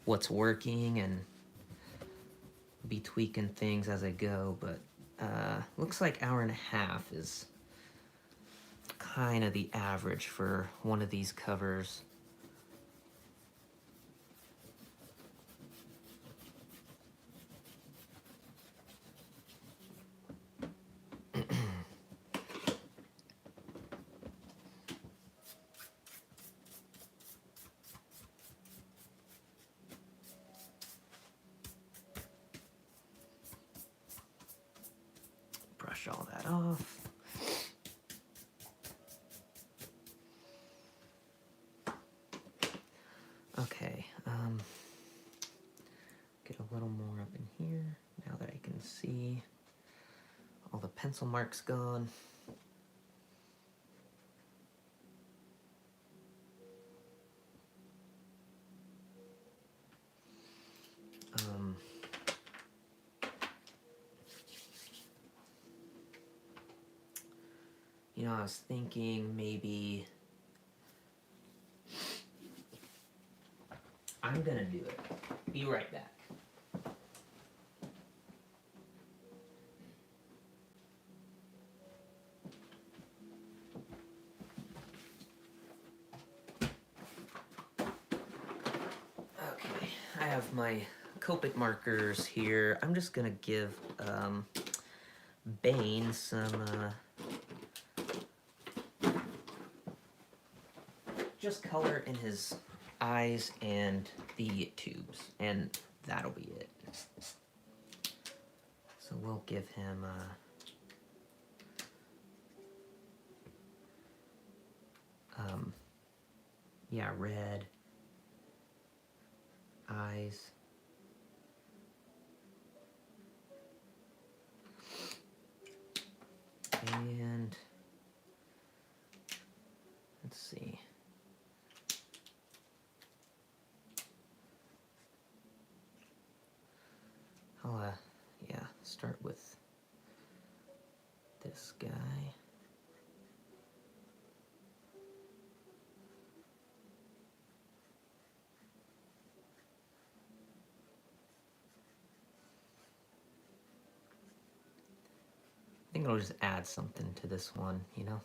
Speaker 1: what's working and be tweaking things as I go, but looks like hour and a half is kind of the average for one of these covers. Brush all that off. Okay, get a little more up in here now that I can see all the pencil marks gone. You know, I was thinking maybe I'm gonna do it. Be right back. Okay, I have my Copic markers here. I'm just gonna give Bane some just color in his eyes and the tubes, and that'll be it. So we'll give him yeah, red eyes. And let's see. I'll yeah, start with this guy. I think I'll just add something to this one, you know?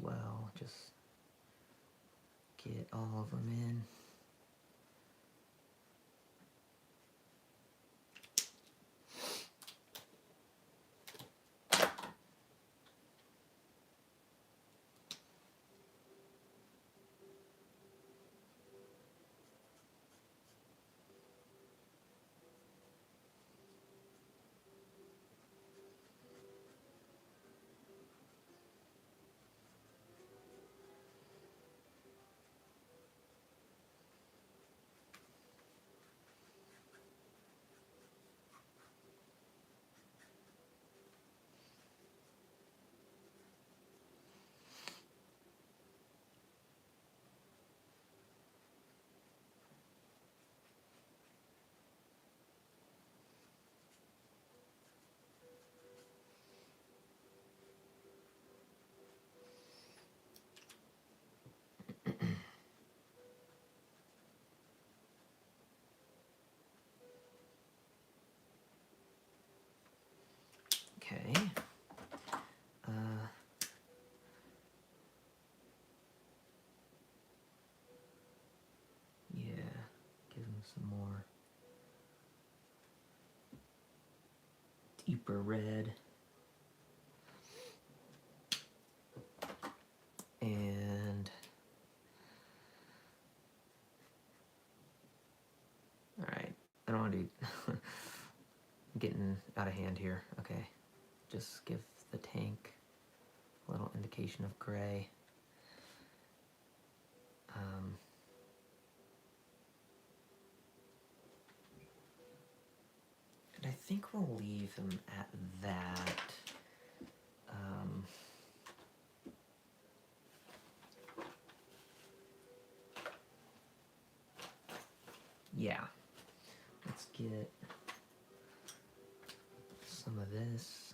Speaker 1: well. Just get all of them in. Okay. Yeah, give them some more deeper red. And all right, I don't want to do getting out of hand here. Okay, just give the tank a little indication of gray. And I think we'll leave them at that. Yeah, let's get some of this.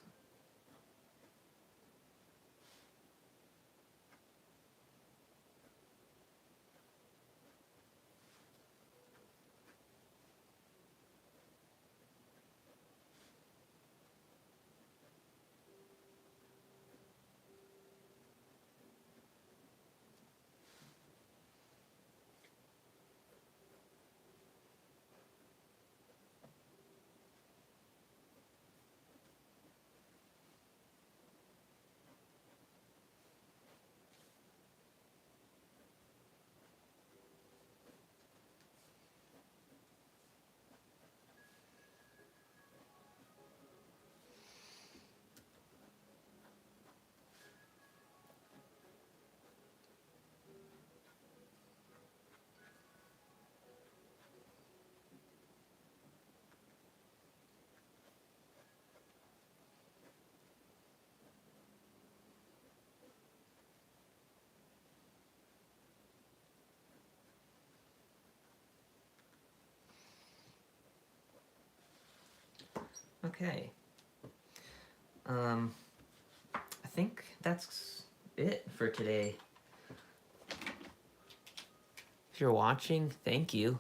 Speaker 1: Okay. I think that's it for today. If you're watching, thank you.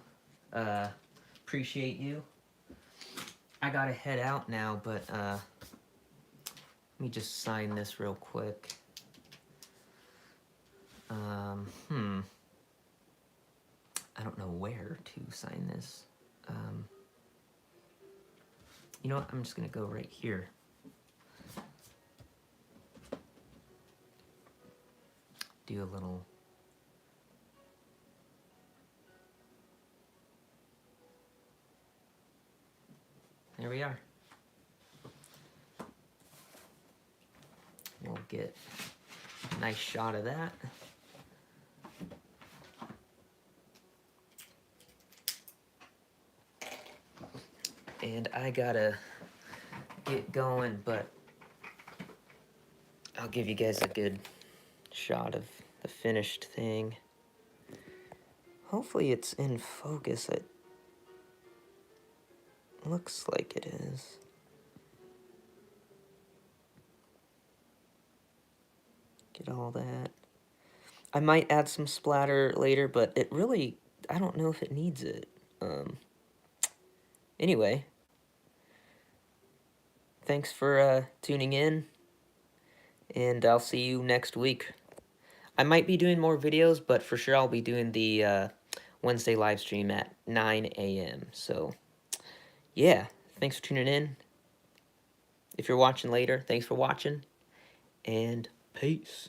Speaker 1: Appreciate you. I gotta head out now, but let me just sign this real quick. I don't know where to sign this. You know what? I'm just gonna go right here. Do a little. There we are. We'll get a nice shot of that. And I gotta get going, but I'll give you guys a good shot of the finished thing. Hopefully it's in focus. It looks like it is. Get all that. I might add some splatter later, but it really, I don't know if it needs it. Anyway, thanks for tuning in, and I'll see you next week. I might be doing more videos, but for sure I'll be doing the Wednesday live stream at 9 a.m. So, yeah, thanks for tuning in. If you're watching later, thanks for watching, and peace.